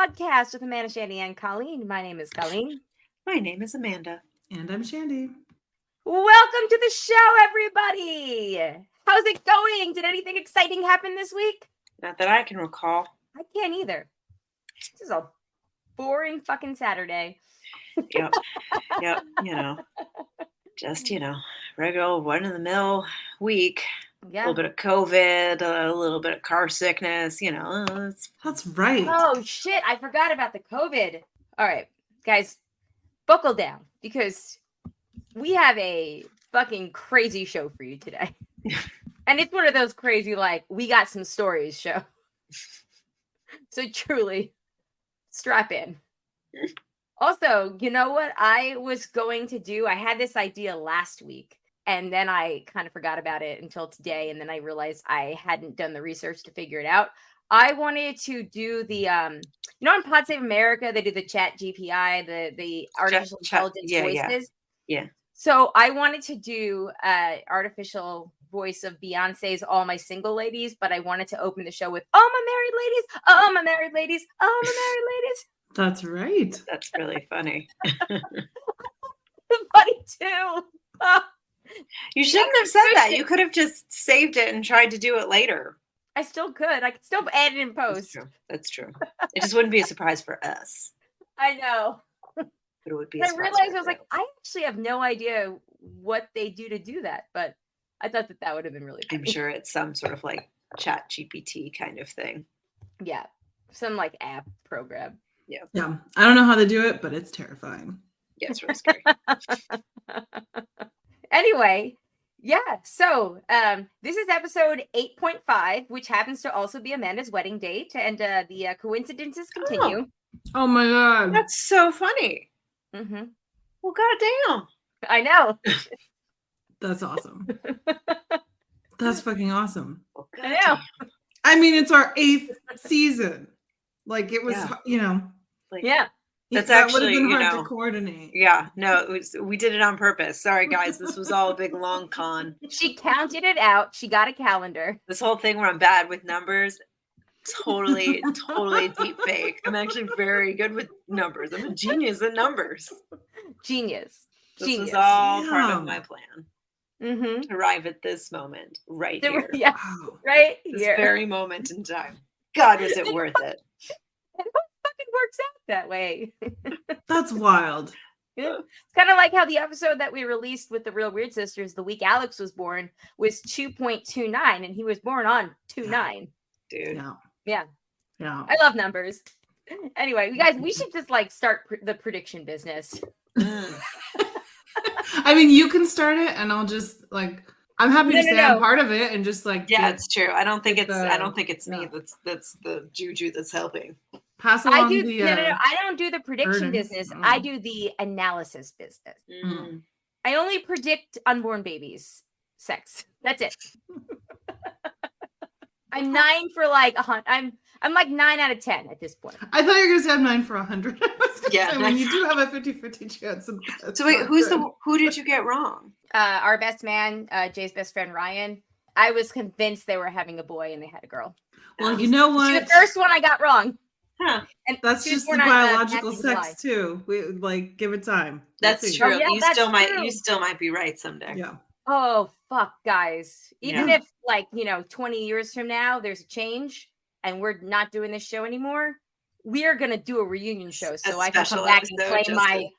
podcast with Amanda, Shandy, and Colleen. My name is Colleen. My name is Amanda. And I'm Shandy. Welcome to the show, everybody. How's it going? Did anything exciting happen this week? Not that I can recall. I can't either. This is a boring fucking Saturday. Yep. Just, regular run-of-the-mill week. Yeah. A little bit of COVID, a little bit of car sickness, That's right. Oh, shit. I forgot about the COVID. All right, guys, buckle down because we have a fucking crazy show for you today. And it's one of those crazy, we got some stories show. So truly, strap in. Also, you know what I was going to do? I had this idea last week, and then I kind of forgot about it until today, and then I realized I hadn't done the research to figure it out. I wanted to do the, on Pod Save America, they do the chat GPI, the artificial intelligence voices. Yeah. So I wanted to do artificial voice of Beyonce's All My Single Ladies, but I wanted to open the show with All My Married Ladies, All My Married Ladies, All My Married Ladies. That's right. That's really funny. Funny too. Oh. You shouldn't have said that. You could have just saved it and tried to do it later. I still could. I could still add it in post. That's true. It just wouldn't be a surprise for us. I know. But it would be. I realized I was like, I actually have no idea what they do that, but I thought that would have been really funny. I'm sure it's some sort of chat GPT kind of thing. Yeah. Some app program. Yeah. I don't know how they do it, but it's terrifying. Yeah, it's really scary. Anyway, yeah. So this is episode 8.5, which happens to also be Amanda's wedding date, and the coincidences continue. Oh my god, that's so funny. Mm-hmm. Well, goddamn. I know. That's awesome. That's fucking awesome. I know. I mean, it's our 8th season. It was, yeah. That's that actually, would have been hard to coordinate. Yeah, no, we did it on purpose. Sorry, guys. This was all a big long con. She counted it out. She got a calendar. This whole thing where I'm bad with numbers, totally deep fake. I'm actually very good with numbers. I'm a genius at numbers. Genius. This was all part of my plan. Mm-hmm. To arrive at this moment right here. Yeah, wow. right this here. Very moment in time. God, was it worth it? And what fucking works out that way? That's wild. Yeah. It's kind of like how the episode that we released with the Real Weird Sisters, the week Alex was born, was 2.29, and he was born on 2/9. Dude. Yeah. I love numbers. Anyway, you guys, we should just start the prediction business. I mean, you can start it, and I'll just I'm happy to say I'm part of it, and just yeah, it's true. I don't think it's me. That's the juju that's helping. Pass along I don't do the prediction business. I do the analysis business. Mm. I only predict unborn babies' sex. That's it. I'm 9 for I'm 9 out of 10 at this point. I thought you were going to say I'm 9 for 100. Yeah, I mean, you do have a 50-50 chance. So wait, who did you get wrong? Our best man, Jay's best friend Ryan. I was convinced they were having a boy and they had a girl. Well, you know what? The first one I got wrong. Huh? And that's just the biological sex too. We give it time. That's true. Oh, yeah, you still might be right someday. Yeah. Oh fuck, guys! Even if 20 years from now there's a change and we're not doing this show anymore, we are gonna do a reunion show so I can come back and claim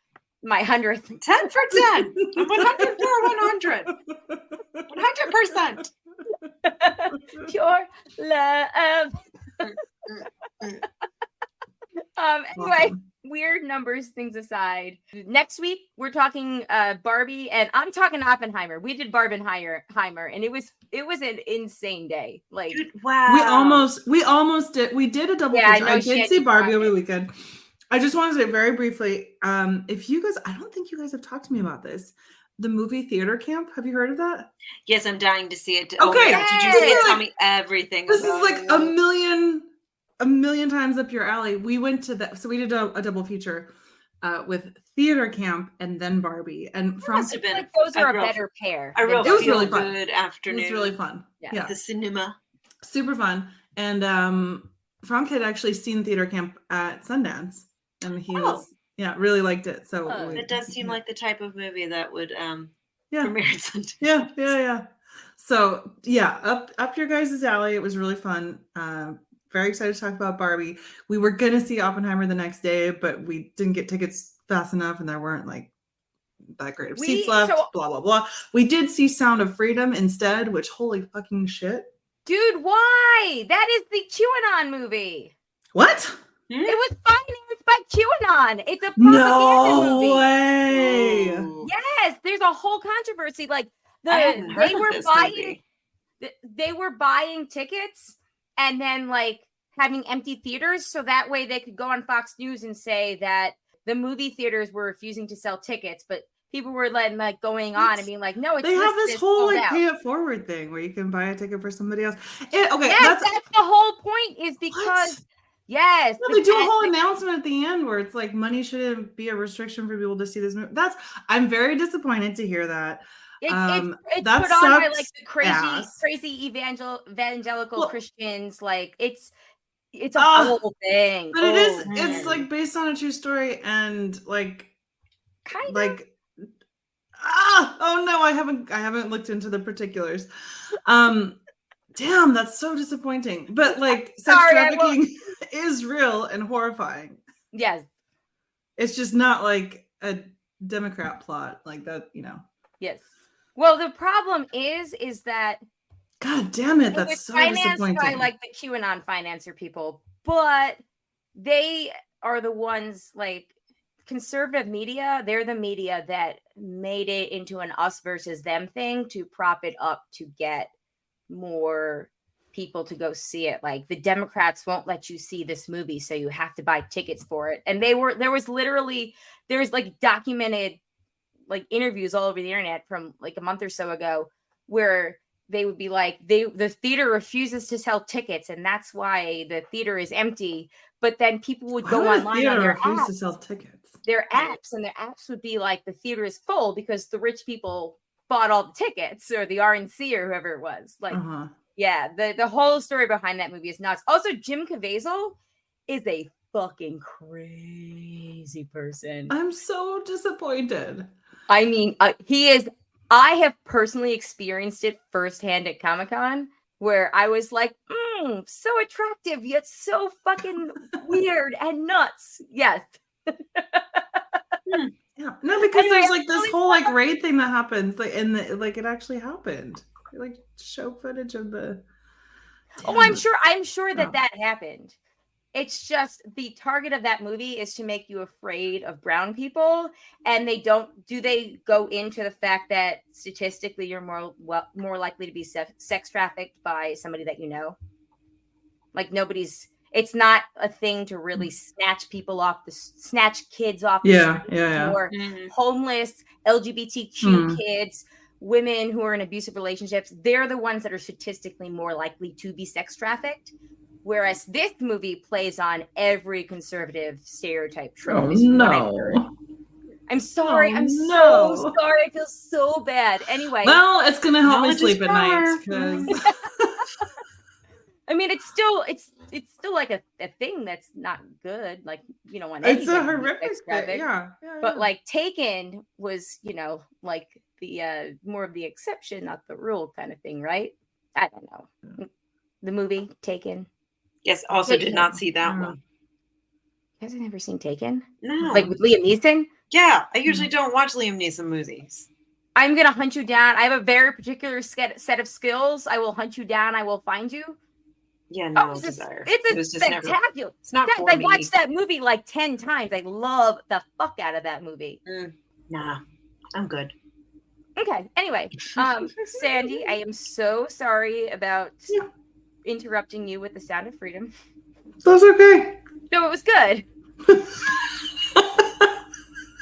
my 100th. 10 for 10. 100 for 100. 100%. Pure love. Anyway, weird numbers things aside. Next week we're talking Barbie, and I'm talking Oppenheimer. We did Barbenheimer, and it was an insane day. Dude, wow. We almost did. We did a double feature. I did see Barbie over the weekend. I just want to say very briefly, if you guys, I don't think you guys have talked to me about this. The movie Theater Camp. Have you heard of that? Yes, I'm dying to see it. Okay. Oh, did you see it? Tell me everything. This is a million times up your alley. We went to that. So we did a double feature with Theater Camp and then Barbie. And from must have been those are a better pair. It was really fun. Good afternoon. It was really fun. Yeah. The cinema. Super fun. And Frank had actually seen theater camp at Sundance, and he was really liked it. So it does seem like the type of movie that would premiere at Sundance. Yeah. So up your guys' alley. It was really fun. Very excited to talk about Barbie. We were gonna see Oppenheimer the next day, but we didn't get tickets fast enough, and there weren't like that great of seats left. Blah blah blah. We did see Sound of Freedom instead, which holy fucking shit, dude! Why? That is the QAnon movie. What? It was financed by QAnon. It's a propaganda movie. No way. Ooh. Yes, there's a whole controversy. Like they were buying tickets and then like having empty theaters so that way they could go on Fox News and say that the movie theaters were refusing to sell tickets, but people were going on and being like, no, it's they have this whole pay it forward thing where you can buy a ticket for somebody else. That's the whole point is because yes, they do a whole announcement at the end where it's like money shouldn't be a restriction for people to see this movie. I'm very disappointed to hear that. It's put on by like the crazy evangelical Christians. Like it's a whole thing. But it's like based on a true story and like kind of like oh no, I haven't looked into the particulars. Damn, that's so disappointing. But like sex trafficking is real and horrifying. Yes. It's just not like a Democrat plot like that, Yes. Well, the problem is that God damn it, that's so disappointing. By like the QAnon financer people, but they are the ones like conservative media. They're the media that made it into an us versus them thing to prop it up to get more people to go see it. Like the Democrats won't let you see this movie, so you have to buy tickets for it. And there was like documented like interviews all over the internet from like a month or so ago where they would be like, the theater refuses to sell tickets, and that's why the theater is empty. But then people would go online on their apps to sell tickets. Their apps would be like, the theater is full because the rich people bought all the tickets, or the RNC or whoever it was. Like, yeah, the whole story behind that movie is nuts. Also, Jim Caviezel is a fucking crazy person. I'm so disappointed. I mean, he is. I have personally experienced it firsthand at Comic-Con, where I was like, so attractive, yet so fucking weird and nuts. Yes. Yeah. No, because there's like this whole like raid thing that happens, like it actually happened. Like show footage of the. I'm sure that happened. It's just the target of that movie is to make you afraid of brown people, and they go into the fact that statistically you're more likely to be sex trafficked by somebody that you know. Like it's not a thing to really snatch kids off the street, or homeless LGBTQ kids, women who are in abusive relationships. They're the ones that are statistically more likely to be sex trafficked. Whereas this movie plays on every conservative stereotype trope. Oh, no. I'm sorry. So sorry. I feel so bad. Anyway. Well, it's going to help me sleep at night. Because I mean, it's still like a thing that's not good. Like, you know, it's a horrific thing. Yeah. But like Taken was, like the more of the exception, not the rule kind of thing, right? I don't know. The movie Taken. Yes, also did not see that one. You guys have never seen Taken? No. Like with Liam Neeson? Yeah, I usually don't watch Liam Neeson movies. I'm going to hunt you down. I have a very particular set of skills. I will hunt you down. I will find you. Yeah, no desire. It's spectacular. It's not for me. I me. watched that movie like 10 times. I love the fuck out of that movie. Nah, I'm good. Okay, anyway. Sandy, I am so sorry about interrupting you with the Sound of Freedom. That's okay. No, it was good.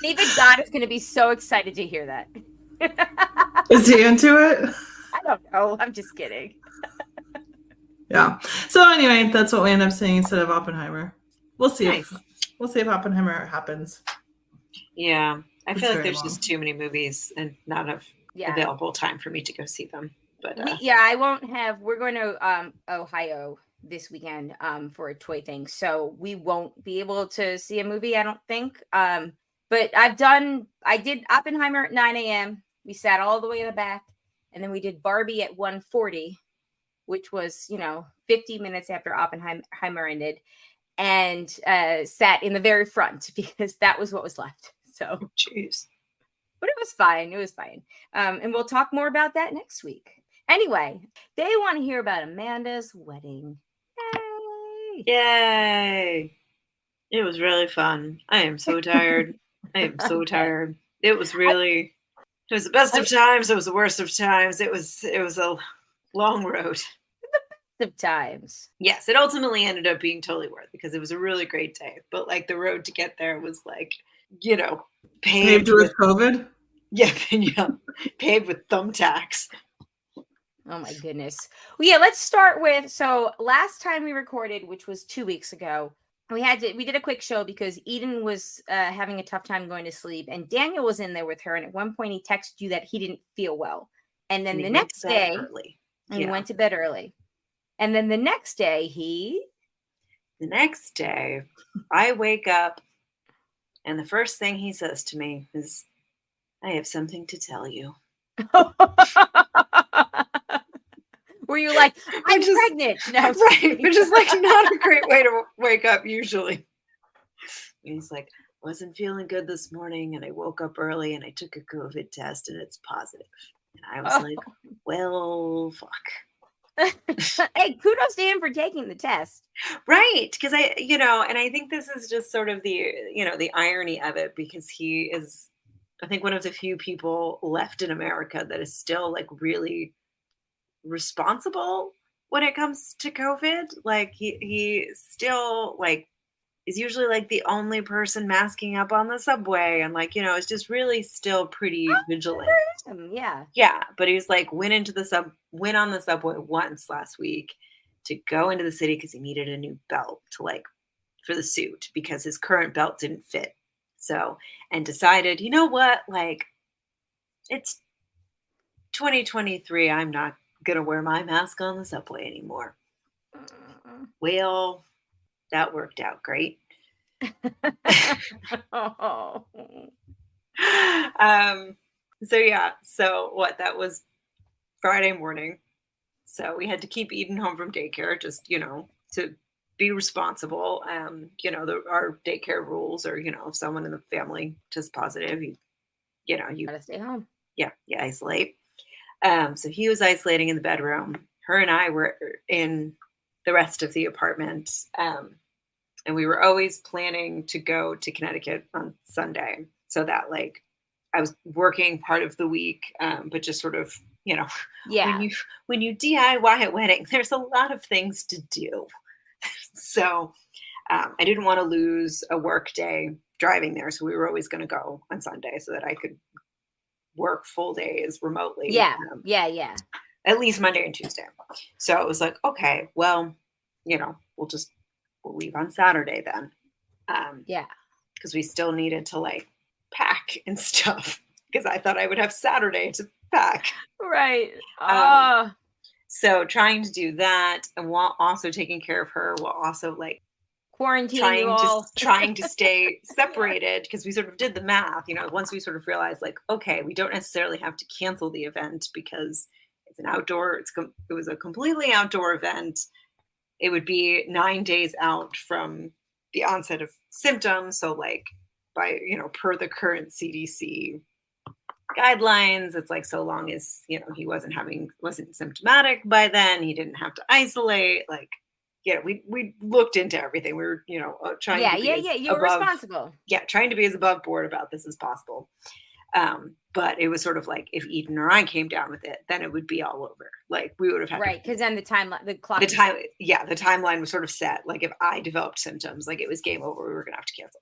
David God is going to be so excited to hear that. Is he into it? I don't know. I'm just kidding. Yeah. So anyway, that's what we end up seeing instead of Oppenheimer. We'll see if Oppenheimer happens. Yeah, I feel like there's just too many movies and not enough available time for me to go see them. But I won't have. We're going to Ohio this weekend for a toy thing. So we won't be able to see a movie, I don't think. But I did Oppenheimer at 9 a.m. We sat all the way in the back. And then we did Barbie at 1:40, which was, 50 minutes after Oppenheimer ended. And sat in the very front because that was what was left. So, jeez. But it was fine. It was fine. And we'll talk more about that next week. Anyway, they want to hear about Amanda's wedding. Yay! Yay! It was really fun. I am so tired. I am so tired. It was the best of times. It was the worst of times. It was a long road. Of times. Yes, it ultimately ended up being totally worth it because it was a really great day. But like the road to get there was like, paved with COVID. Yeah, paved with thumbtacks. Oh my goodness. Well, yeah, let's start with, so last time we recorded, which was 2 weeks ago, we did a quick show because Eden was having a tough time going to sleep, and Daniel was in there with her, and at one point he texted you that he didn't feel well. And then the next day, he went to bed early. And then the next day, I wake up, and the first thing he says to me is, I have something to tell you. Were you like, I'm pregnant? No, right, which is like not a great way to wake up usually. And he's like, wasn't feeling good this morning, and I woke up early, and I took a COVID test, and it's positive. And I was like, well, fuck. Hey, kudos to him for taking the test. Right, because and I think this is just sort of the irony of it, because he is, I think, one of the few people left in America that is still like really responsible when it comes to COVID. Like he still like is usually like the only person masking up on the subway, and like, it's just really still pretty vigilant. Yeah, but he was like went on the subway once last week to go into the city because he needed a new belt for the suit because his current belt didn't fit. So, and decided, you know what, like, it's 2023, I'm not gonna wear my mask on the subway anymore. Well, that worked out great. That was Friday morning. So we had to keep Eden home from daycare, just, to be responsible. Our daycare rules are, if someone in the family tests positive, you gotta stay home. Yeah, you isolate. So he was isolating in the bedroom. Her and I were in the rest of the apartment. And we were always planning to go to Connecticut on Sunday. So that like I was working part of the week, but just sort of, when you DIY a wedding, there's a lot of things to do. So I didn't want to lose a work day driving there. So we were always going to go on Sunday so that I could work full days remotely. Yeah. At least Monday and Tuesday. So it was like, okay, well, we'll leave on Saturday then. Because we still needed to like pack and stuff because I thought I would have Saturday to pack. Right. So trying to do that, and while also taking care of her, while also like quarantine trying to stay separated, because we sort of did the math, once we sort of realized like, okay, we don't necessarily have to cancel the event because it's an outdoor, it was a completely outdoor event. It would be 9 days out from the onset of symptoms. So like by, per the current CDC guidelines, it's like so long as, he wasn't symptomatic by then, he didn't have to isolate. Like, we looked into everything. We were, trying to be you were responsible. Yeah, trying to be as above board about this as possible. But it was sort of like if Eden or I came down with it, then it would be all over. Like we would have had because then the timeline, the timeline was sort of set. Like if I developed symptoms, like it was game over. We were gonna have to cancel.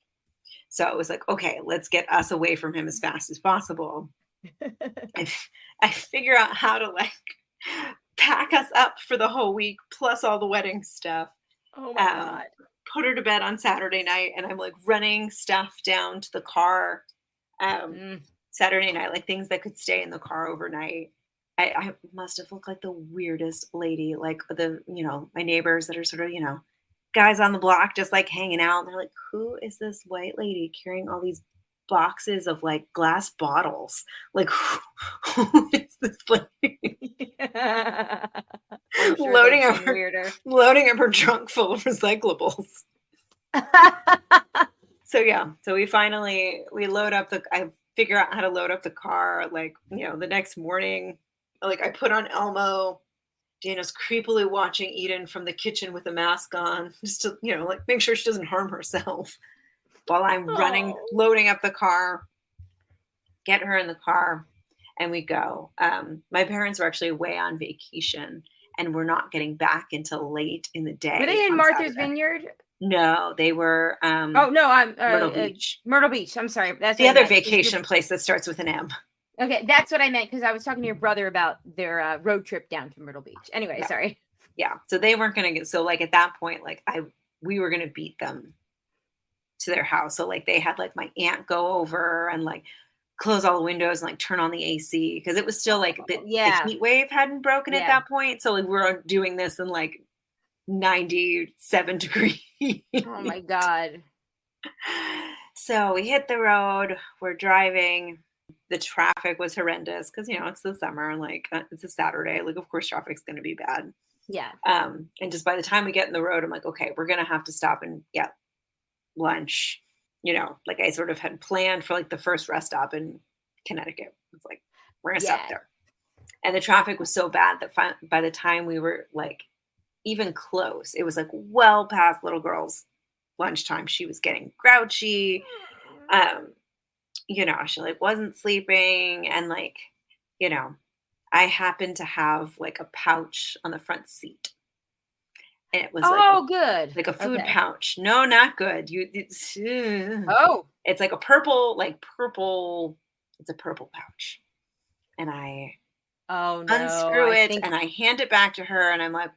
So it was like, okay, let's get us away from him as fast as possible. I figure out how to like pack us up for the whole week plus all the wedding stuff. Oh my God. Put her to bed on Saturday night, and I'm like running stuff down to the car. Saturday night, like things that could stay in the car overnight. I must have looked like the weirdest lady, like my neighbors that are sort of, guys on the block just like hanging out. And they're like, who is this white lady carrying all these boxes of like glass bottles? Like, who is this lady? I'm sure loading they've up seen her, weirder. loading up her trunk full of recyclables. So yeah, so we load up I figure out how to load up the car, like, the next morning. Like I put on Elmo. Dana's creepily watching Eden from the kitchen with a mask on, just to, like make sure she doesn't harm herself while I'm running, loading up the car, get her in the car, and we go. My parents were actually away on vacation and we're not getting back until late in the day. Were they in on Martha's Saturday. Vineyard? No, they were Oh no, I'm Myrtle Beach. Myrtle Beach. I'm sorry. That's The what I other meant, 'cause vacation place that starts with an M. Okay, that's what I meant because I was talking to your brother about their road trip down to Myrtle Beach. Anyway, Yeah. sorry. Yeah. So they weren't going to get, so like at that point, like we were going to beat them to their house. So like they had like my aunt go over and like close all the windows and like turn on the AC because it was still like the heat wave hadn't broken at that point. So like we're doing this in like 97 degrees. Oh my God. So we hit the road, we're driving. The traffic was horrendous because, it's the summer, like it's a Saturday. Like, of course, traffic's going to be bad. Yeah. And just by the time we get in the road, I'm like, okay, we're going to have to stop and get lunch. Like I sort of had planned for like the first rest stop in Connecticut. It's like, we're going to stop there. And the traffic was so bad that by the time we were like even close, it was like well past little girl's lunchtime. She was getting grouchy. She like wasn't sleeping and like, I happened to have like a pouch on the front seat. And it was good. Like a food pouch. No, not good. It's like a purple, it's a purple pouch. And I unscrew it and I hand it back to her and I'm like,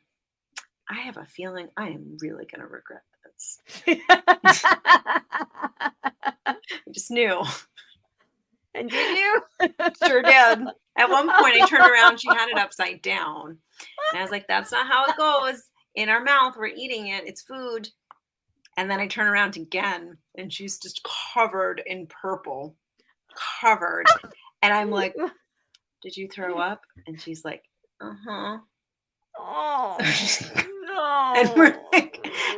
I have a feeling I am really going to regret this. I just knew. And did you? Sure did. At one point, I turned around, she had it upside down. And I was like, that's not how it goes. In our mouth, we're eating it. It's food. And then I turn around again, and she's just covered in purple. Covered. And I'm like, did you throw up? And she's like, uh-huh. Oh, no.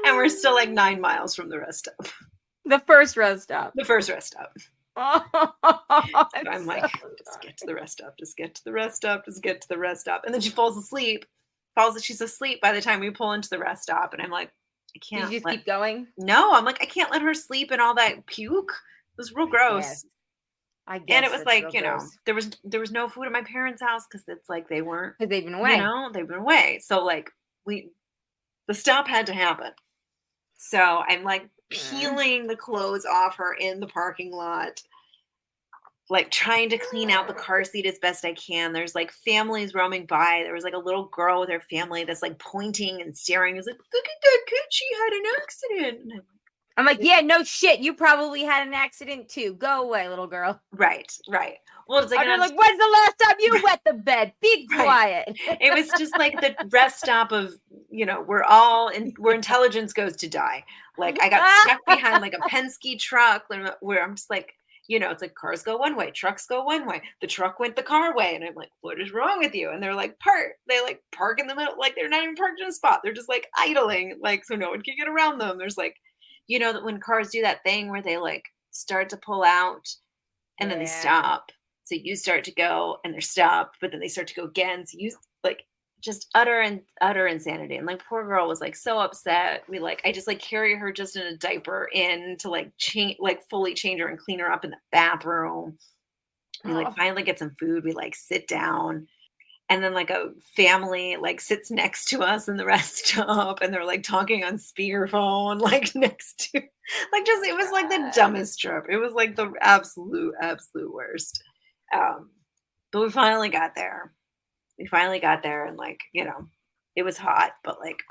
And we're still like 9 miles from the rest stop. The first rest stop. The first rest stop. Oh, so I'm like, just get to the rest stop, just get to the rest stop, just get to the rest stop. And then she falls asleep. She's asleep by the time we pull into the rest stop. And I'm like, I can't. Did you just keep going? No, I'm like, I can't let her sleep in all that puke. It was real gross. Yes. I guess. And it was like, there was no food at my parents' house because it's like they weren't. Because they've been away. They've been away. So like the stop had to happen. So I'm like peeling the clothes off her in the parking lot, like trying to clean out the car seat as best I can. There's like families roaming by. There was like a little girl with her family that's like pointing and staring. It's like, look at that kid, she had an accident. And I'm like, yeah, no shit. You probably had an accident too. Go away, little girl. Right. Well, it's like, they're like, when's the last time you wet the bed? Be quiet. It was just like the rest stop of, where intelligence goes to die. Like I got stuck behind like a Penske truck where I'm just like, it's like cars go one way, trucks go one way. The truck went the car way. And I'm like, what is wrong with you? And they're like, they like park in the middle. Like they're not even parked in a spot. They're just like idling. Like, so no one can get around them. There's like, that when cars do that thing where they like start to pull out and then they stop. So you start to go and they're stopped, but then they start to go again. So you like just utter insanity. And like poor girl was like so upset. I just like carry her just in a diaper in to like fully change her and clean her up in the bathroom. We like finally get some food. We like sit down. And then like a family like sits next to us in the rest stop and they're like talking on speakerphone, like next to like just it was like the dumbest trip. It was like the absolute worst. But we finally got there. And like, it was hot, but like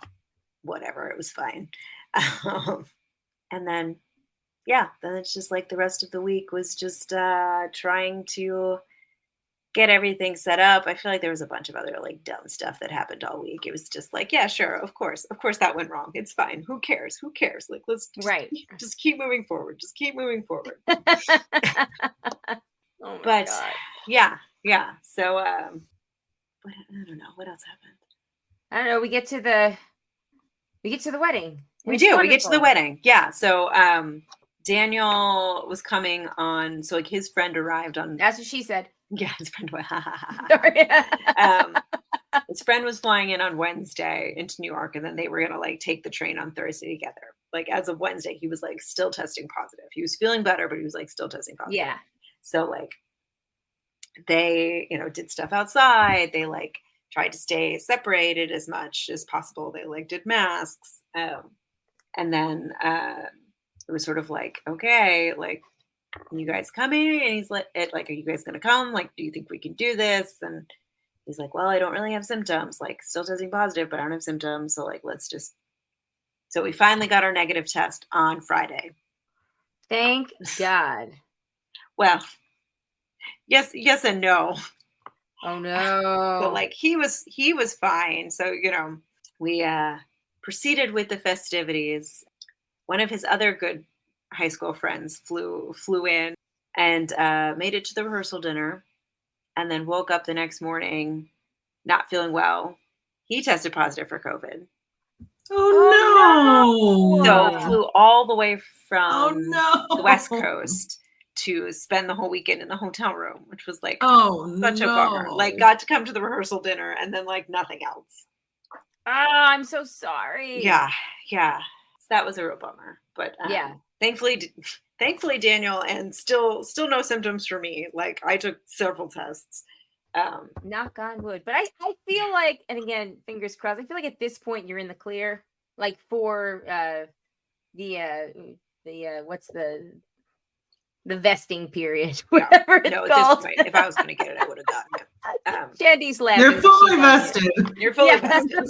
whatever, it was fine. And then then it's just like the rest of the week was just trying to get everything set up. I feel like there was a bunch of other like dumb stuff that happened all week. It was just like, yeah, sure, of course that went wrong. It's fine. Who cares? Like, let's just keep moving forward. Just keep moving forward. Oh my But God. yeah. So but I don't know what else happened. I don't know. We get to the wedding. We It's do. We get to the wonderful. wedding. Yeah. So Daniel was coming on. So like his friend arrived on. That's what she said. Yeah, his friend. Sorry. His friend was flying in on Wednesday into New York, and then they were gonna like take the train on Thursday together. Like as of Wednesday, he was like still testing positive. He was feeling better, but he was like still testing positive. Yeah. So like they, did stuff outside. They like tried to stay separated as much as possible. They like did masks. And then it was sort of like, okay, like, you guys coming? And he's like, are you guys gonna come? Like, do you think we can do this? And he's like, well, I don't really have symptoms, like still testing positive, but I don't have symptoms. So like, so we finally got our negative test on Friday. Thank God. Well, yes and no. Oh no. So like he was fine. So, we proceeded with the festivities. One of his other good high school friends flew in and made it to the rehearsal dinner, and then woke up the next morning not feeling well. He tested positive for COVID. Oh no! So flew all the way from the West Coast to spend the whole weekend in the hotel room, which was like such a bummer. Like got to come to the rehearsal dinner and then like nothing else. Oh, I'm so sorry. Yeah. So that was a real bummer. But yeah, thankfully Daniel, and still no symptoms for me. Like I took several tests. Knock on wood. But I feel like, and again, fingers crossed, I feel like at this point you're in the clear. Like for what's the vesting period, whatever it's called. At this point, if I was going to get it, I would have gotten it. Shandy's laughing. You're fully vested. You're fully vested.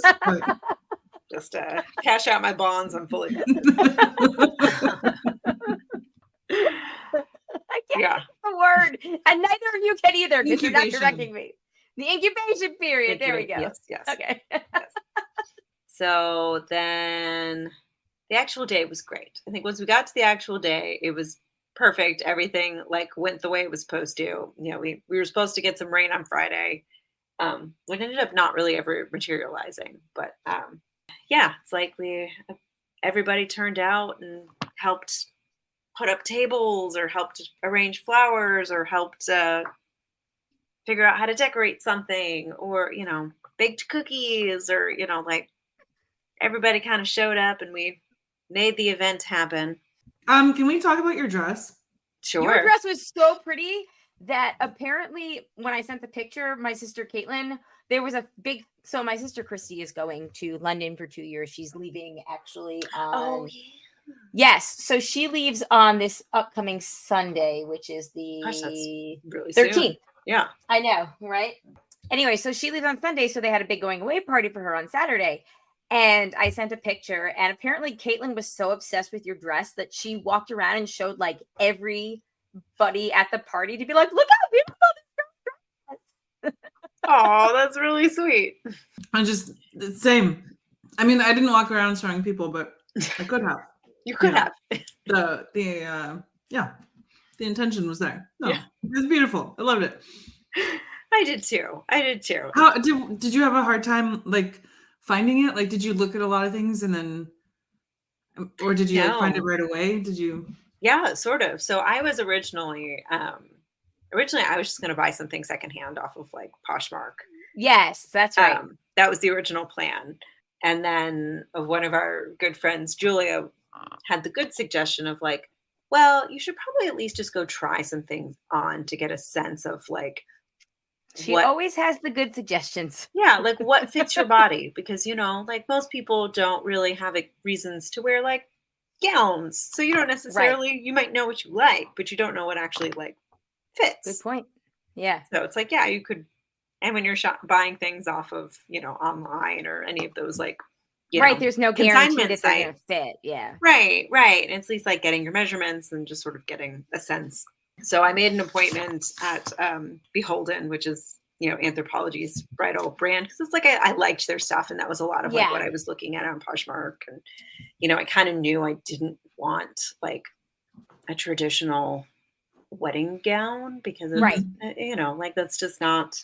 Just cash out my bonds. I'm fully vested. I can't get the word, and neither of you can either because you're not directing me. The incubation period. There we go. Yes. Okay. Yes. So then the actual day was great. I think once we got to the actual day, it was perfect. Everything like went the way it was supposed to. We were supposed to get some rain on Friday. It ended up not really ever materializing, but it's like everybody turned out and helped put up tables or helped arrange flowers or helped figure out how to decorate something or, baked cookies or, like everybody kind of showed up and we made the event happen. Can we talk about your dress? Sure. Your dress was so pretty that apparently when I sent the picture, my sister Caitlin, there was so my sister Christy is going to London for 2 years. She's leaving actually on... Oh, yeah. Yes. So she leaves on this upcoming Sunday, which is the really 13th. Soon. Yeah. I know, right? Anyway, so she leaves on Sunday. So they had a big going away party for her on Saturday. And I sent a picture. And apparently Caitlin was so obsessed with your dress that she walked around and showed like everybody at the party to be like, look how beautiful this dress. Oh, that's really sweet. I'm just the same. I mean, I didn't walk around showing people, but I could have. You could have. The intention was there. No, yeah. It was beautiful. I loved it. I did too. How did you have a hard time like finding it? Like, did you look at a lot of things and then, or did you like, find it right away? Did you? Yeah, sort of. So I was originally I was just going to buy something secondhand off of like Poshmark. Yes, that's right. That was the original plan. And then one of our good friends, Julia, had the good suggestion of like, well, you should probably at least just go try some things on to get a sense of like, she always has the good suggestions. Yeah, like what fits your body, because like most people don't really have reasons to wear like gowns, so you don't necessarily you might know what you like, but you don't know what actually like fits. Good point. Yeah. So it's like, yeah, you could, and when you're buying things off of online or any of those like there's no guarantee that they're gonna fit. Yeah. Right. And it's at least like getting your measurements and just sort of getting a sense So I made an appointment at Beholden, which is, Anthropologie's bridal brand, because it's like I liked their stuff, and that was a lot of like what I was looking at on Poshmark, and I kind of knew I didn't want like a traditional wedding gown because it's, Right. like that's just not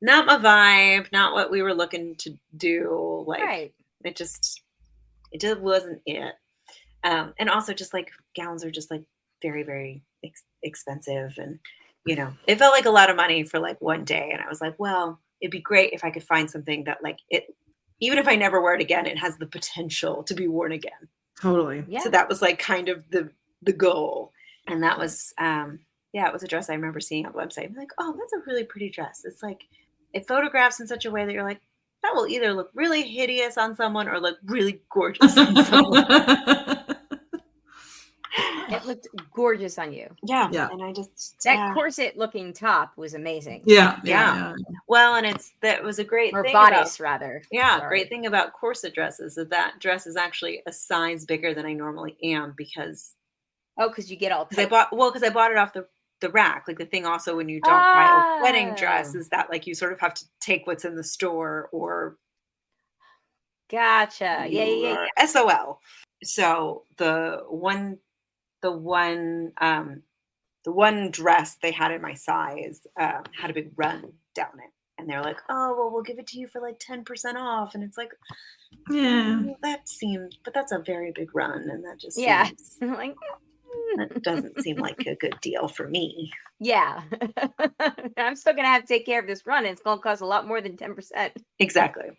my vibe, not what we were looking to do. Like Right. it just wasn't it. And also just like gowns are just like very, very expensive, and it felt like a lot of money for like one day. And I was like, well, it'd be great if I could find something that like it, even if I never wear it again, it has the potential to be worn again. Totally. Yeah. So that was like kind of the goal. And that was, it was a dress I remember seeing on the website. I'm like, oh, that's a really pretty dress. It's like, it photographs in such a way that you're like, that will either look really hideous on someone or look really gorgeous on someone. It looked gorgeous on you. Yeah. Yeah. And I just that corset looking top was amazing. Yeah. Well, and that was a great or thing bodice rather. Yeah. Sorry. Great thing about corset dresses is that dress is actually a size bigger than I normally am because you get all because I bought it off the rack. Like the thing also when you don't buy a wedding dress is that like you sort of have to take what's in the store or gotcha. Yeah. SOL. So the one dress they had in my size had a big run down it, and they're like, oh well, we'll give it to you for like 10% off, and it's like, that seems, but that's a very big run, and that just seems, like that doesn't seem like a good deal for me. Yeah. I'm still gonna have to take care of this run, and it's gonna cost a lot more than 10%. Exactly.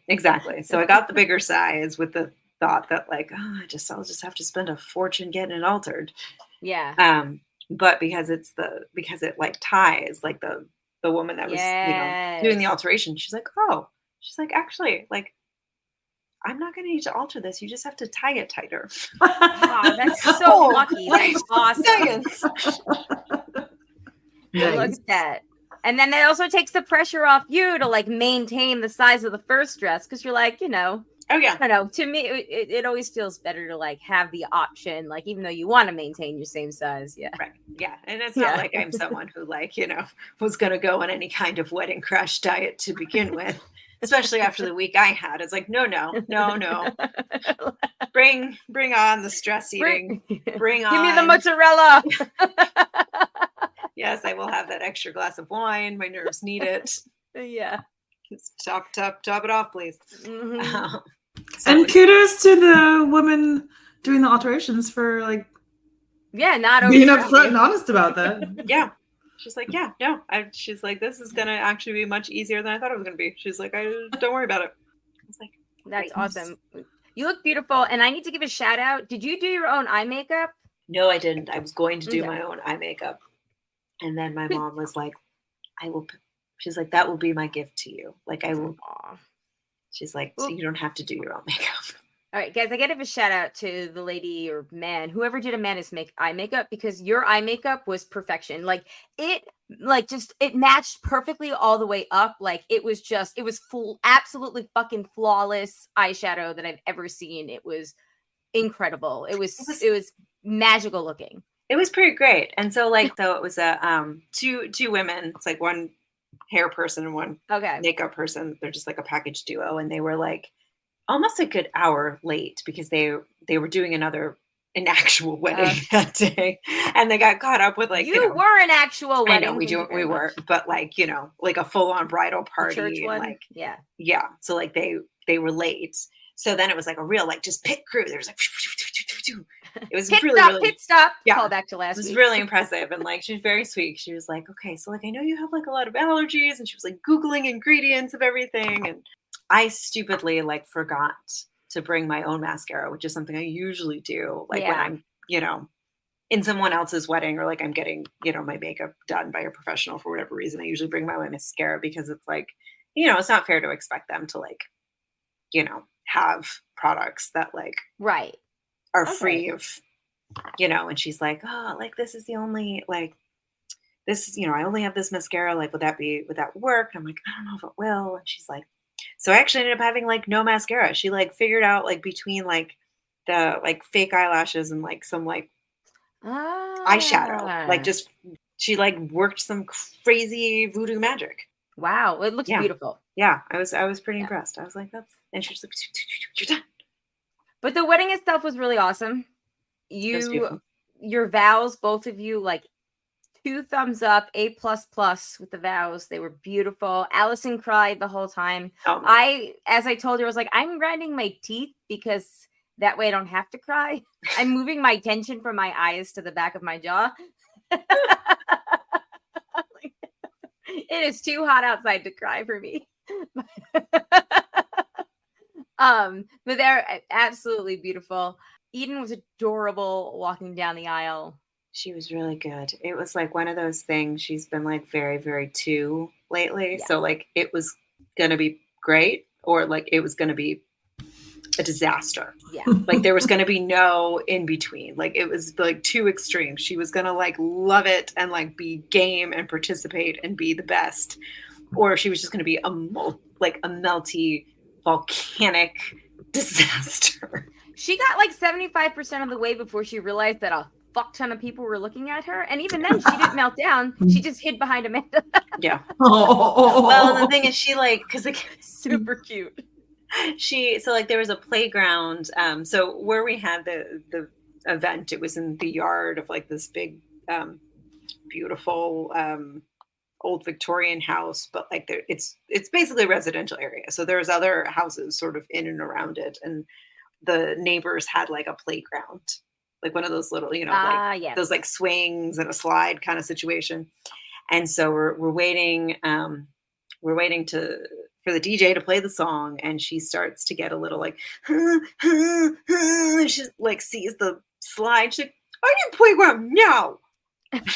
So I got the bigger size with the thought that like, I'll just have to spend a fortune getting it altered. Yeah. But because it like ties, like the woman that was doing the alteration, she's like, actually, like, I'm not going to need to alter this. You just have to tie it tighter. Oh, that's so lucky. That's awesome. Science. Nice. Look at that. And then that also takes the pressure off you to like maintain the size of the first dress, because you're like, Oh yeah. I don't know. To me, it always feels better to like have the option, like even though you want to maintain your same size. Yeah. Right. Yeah. And it's not like I'm someone who like, was going to go on any kind of wedding crash diet to begin with, especially after the week I had. It's like, no. Bring on the stress eating. Bring on. Give me the mozzarella. Yes, I will have that extra glass of wine. My nerves need it. Yeah. Just top it off, please. Mm-hmm. And kudos to the woman doing the alterations for like not being upfront and honest about that. Yeah. She's like, she's like, this is gonna actually be much easier than I thought it was gonna be. She's like, don't worry about it. I was like, that's awesome. You look beautiful, and I need to give a shout out. Did you do your own eye makeup? No, I didn't. I was going to do my own eye makeup, and then my mom was like, I will. She's like, that will be my gift to you. Like I will. She's like, so you don't have to do your own makeup. All right, guys, I gotta give a shout out to the lady or man, whoever did Amanda's eye makeup, because your eye makeup was perfection. Like it matched perfectly all the way up. Like it was absolutely fucking flawless eyeshadow that I've ever seen. It was incredible. It was magical looking. It was pretty great. And so it was a two women. It's like one hair person and one makeup person. They're just like a package duo, and they were like almost a good hour late because they were doing an actual wedding that day, and they got caught up with like you were an actual wedding. I know we were, but like like a full on bridal party, church one. Like yeah. So like they were late. So then it was like a real like just pit crew. There's like it was really pit stop. Yeah, call back to last week. It was really impressive, and like she's very sweet. She was like, okay, so like I know you have like a lot of allergies, and she was like Googling ingredients of everything, and I stupidly like forgot to bring my own mascara, which is something I usually do. Like when I'm, in someone else's wedding, or like I'm getting, my makeup done by a professional for whatever reason, I usually bring my own mascara because it's like, it's not fair to expect them to like, have products that like are free of, and she's like, oh, like this is the only like this, I only have this mascara. Like, would that work? And I'm like, I don't know if it will. And she's like, so I actually ended up having like no mascara. She like figured out like between like the like fake eyelashes and like some like eyeshadow, like just She like worked some crazy voodoo magic. Wow, it looks Yeah. beautiful. Yeah, I was pretty Yeah. impressed. I was like, that's, and she's like, you're done. But the wedding itself was really awesome. It was beautiful. Your vows, both of you, like 2 thumbs up, A++ with the vows. They were beautiful. Allison cried the whole time. Oh my As I told her, I was like, I'm grinding my teeth because that way I don't have to cry. I'm moving my tension from my eyes to the back of my jaw. It is too hot outside to cry for me. But they're absolutely beautiful. Eden was adorable walking down the aisle. She was really good. It was like one of those things. She's been like very, very two lately. Yeah. So like it was gonna be great, or like it was gonna be a disaster. Yeah. Like there was gonna be no in between. Like it was like two extremes. She was gonna like love it and like be game and participate and be the best, or she was just gonna be a melty volcanic disaster. She got like 75% of the way before she realized that a fuck ton of people were looking at her. And even then, she didn't melt down. She just hid behind Amanda. Yeah. Oh. Well, and the thing is, she like, because Super cute. so like there was a playground. So where we had the event, it was in the yard of like this big, beautiful old Victorian house, but like it's basically a residential area. So there's other houses sort of in and around it, and the neighbors had like a playground, like one of those little, like yes. those like swings and a slide kind of situation. And so we're waiting for the DJ to play the song, and she starts to get a little like she like sees the slide. She's like, I need playground now. Which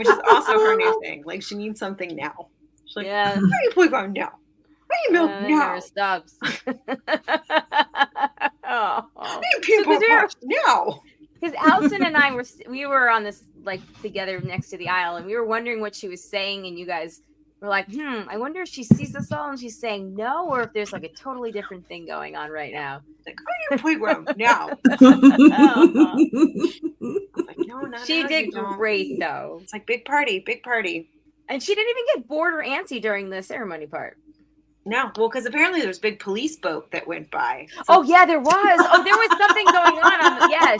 is also her new thing. Like she needs something now. She's like, Yeah. I need playground now. I need milk It now. never stops. Oh. I need people now. Because Allison and I were on this like together next to the aisle, and we were wondering what she was saying, and you guys were like, I wonder if she sees us all and she's saying no, or if there's like a totally different thing going on right now. Like, I need playground now. Like, no, not She now, did you don't. great though. It's like big party. And she didn't even get bored or antsy during the ceremony part. No, well, because apparently there was a big police boat that went by. So Oh yeah, there was. Oh, there was something going on yes.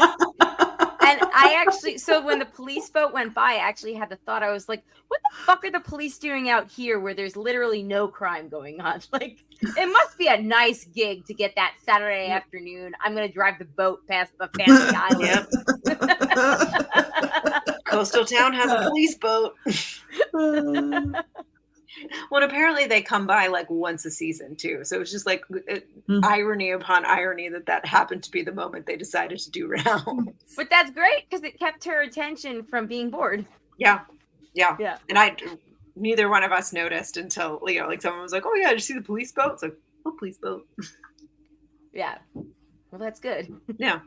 And I actually, so when the police boat went by, I actually had the thought, I was like, what the fuck are the police doing out here where there's literally no crime going on? Like, it must be a nice gig to get that Saturday afternoon. I'm going to drive the boat past the fancy island. Yep. Coastal town has a police boat. Well, apparently they come by like once a season too. So it's just like irony upon irony that happened to be the moment they decided to do rounds. But that's great because it kept her attention from being bored. Yeah. And neither one of us noticed until, like someone was like, oh yeah, did you see the police boat? It's like, oh, police boat. Yeah. Well, that's good. Yeah.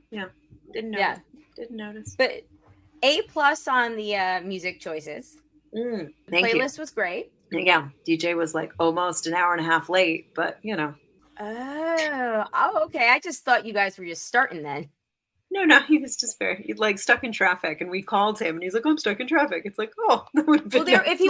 Didn't notice. But A+ on the music choices. Thank Playlist was great. Yeah, DJ was like almost an hour and a half late, but Oh, okay. I just thought you guys were just starting then. No, he was just he'd like stuck in traffic, and we called him, and he's like, "Oh, I'm stuck in traffic." It's like, oh, that would have been if he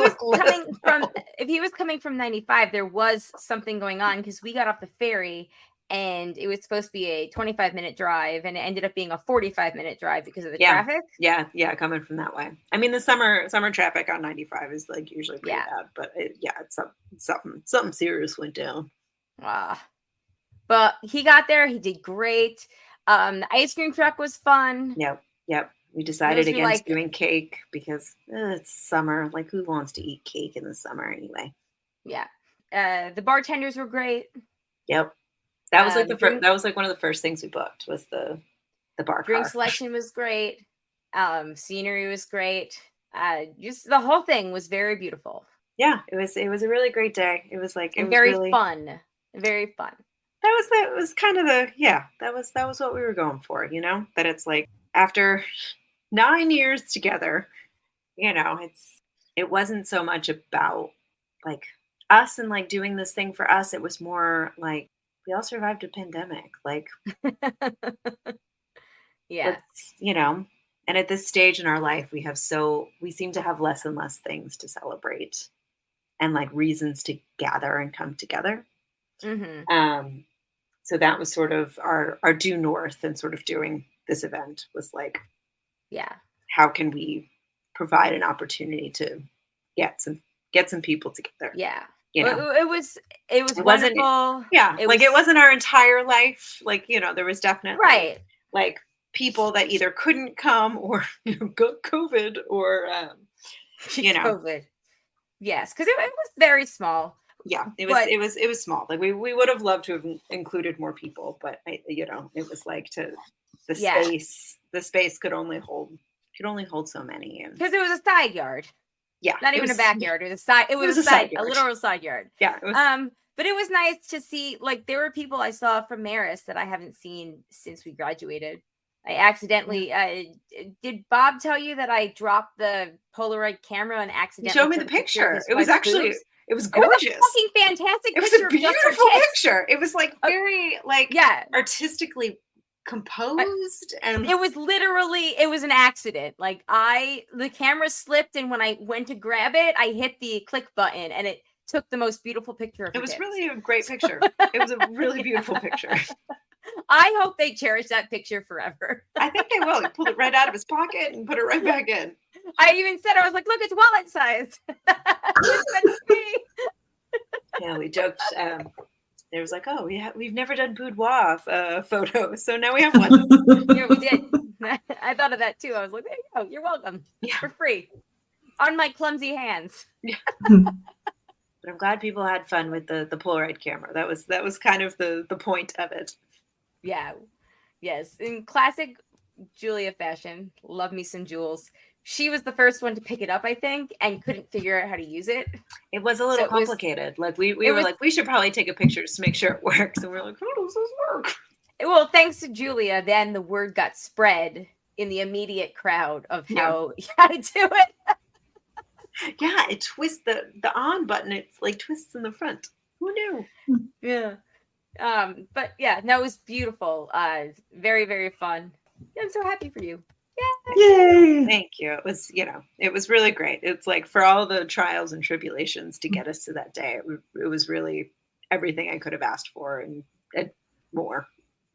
was coming from 95, there was something going on because we got off the ferry, and it was supposed to be a 25-minute drive, and it ended up being a 45-minute drive because of the traffic. Yeah, coming from that way. I mean, the summer traffic on 95 is like usually pretty bad, but it's something serious went down. But he got there. He did great. The ice cream truck was fun. Yep. We decided against doing cake because it's summer. Like, who wants to eat cake in the summer anyway? Yeah. The bartenders were great. Yep. That was like that was like one of the first things we booked was the bar. Drink selection was great. Scenery was great. Just the whole thing was very beautiful. Yeah, it was a really great day. It was like very fun. Very fun. That was kind of that was what we were going for, that it's like after 9 years together, it wasn't so much about like us and like doing this thing for us. It was more like we all survived a pandemic, like, yeah, And at this stage in our life, we seem to have less and less things to celebrate and like reasons to gather and come together. So that was sort of our due north and sort of doing this event was like, how can we provide an opportunity to get some people together? Yeah. You know, it was wonderful. It wasn't our entire life. Like, you know, there was definitely like people that either couldn't come or got COVID or COVID. Yes, because it was very small. Yeah, it was small. Like we would have loved to have included more people, but it was like the space could only hold so many, and because it was a side yard. Yeah, not even a backyard. It was a side. It was a literal side yard. Yeah. It was, but it was nice to see. Like there were people I saw from Maris that I haven't seen since we graduated. I accidentally did Bob tell you that I dropped the Polaroid camera and accidentally showed me the picture? It was actually. It was gorgeous. It was a fucking fantastic picture. It was a beautiful picture. It was like very artistically composed, and it was an accident. Like the camera slipped, and when I went to grab it, I hit the click button, and it took the most beautiful picture of it. It was really a great picture. It was a really beautiful picture. I hope they cherish that picture forever. I think they will. He pulled it right out of his pocket and put it right back in. I even said, I was like, look, it's wallet sized. Yeah, we joked. There was like, oh, we've never done boudoir photos, so now we have one. Yeah, we did. I thought of that too. I was like, there you go. You're welcome. Yeah. For free. On my clumsy hands. Yeah. But I'm glad people had fun with the Polaroid camera. That was kind of the point of it. Yeah. Yes. In classic Julia fashion, love me some Jules. She was the first one to pick it up, I think, and couldn't figure out how to use it. It was a little complicated. Like we were like, we should probably take a picture just to make sure it works. And we're like, how does this work? Well, thanks to Julia, then the word got spread in the immediate crowd of how to do it. Yeah, it twists the on button. It's like twists in the front. Who knew? Yeah. But yeah, no, it was beautiful. Very, very fun. I'm so happy for you. Yay! Thank you. It was really great. It's like for all the trials and tribulations to get us to that day, it was really everything I could have asked for and more.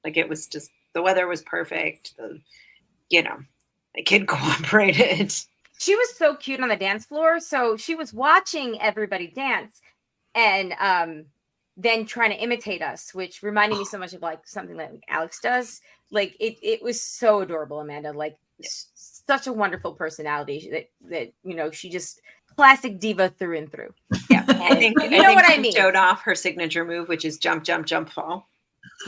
Like it was just, the weather was perfect. The kid cooperated. She was so cute on the dance floor. So she was watching everybody dance and then trying to imitate us, which reminded me so much of like something that Alex does. Like it was so adorable, Amanda. Like such a wonderful personality that she just classic diva through and through. Yeah, I think I mean. Showed off her signature move, which is jump, jump, jump, fall.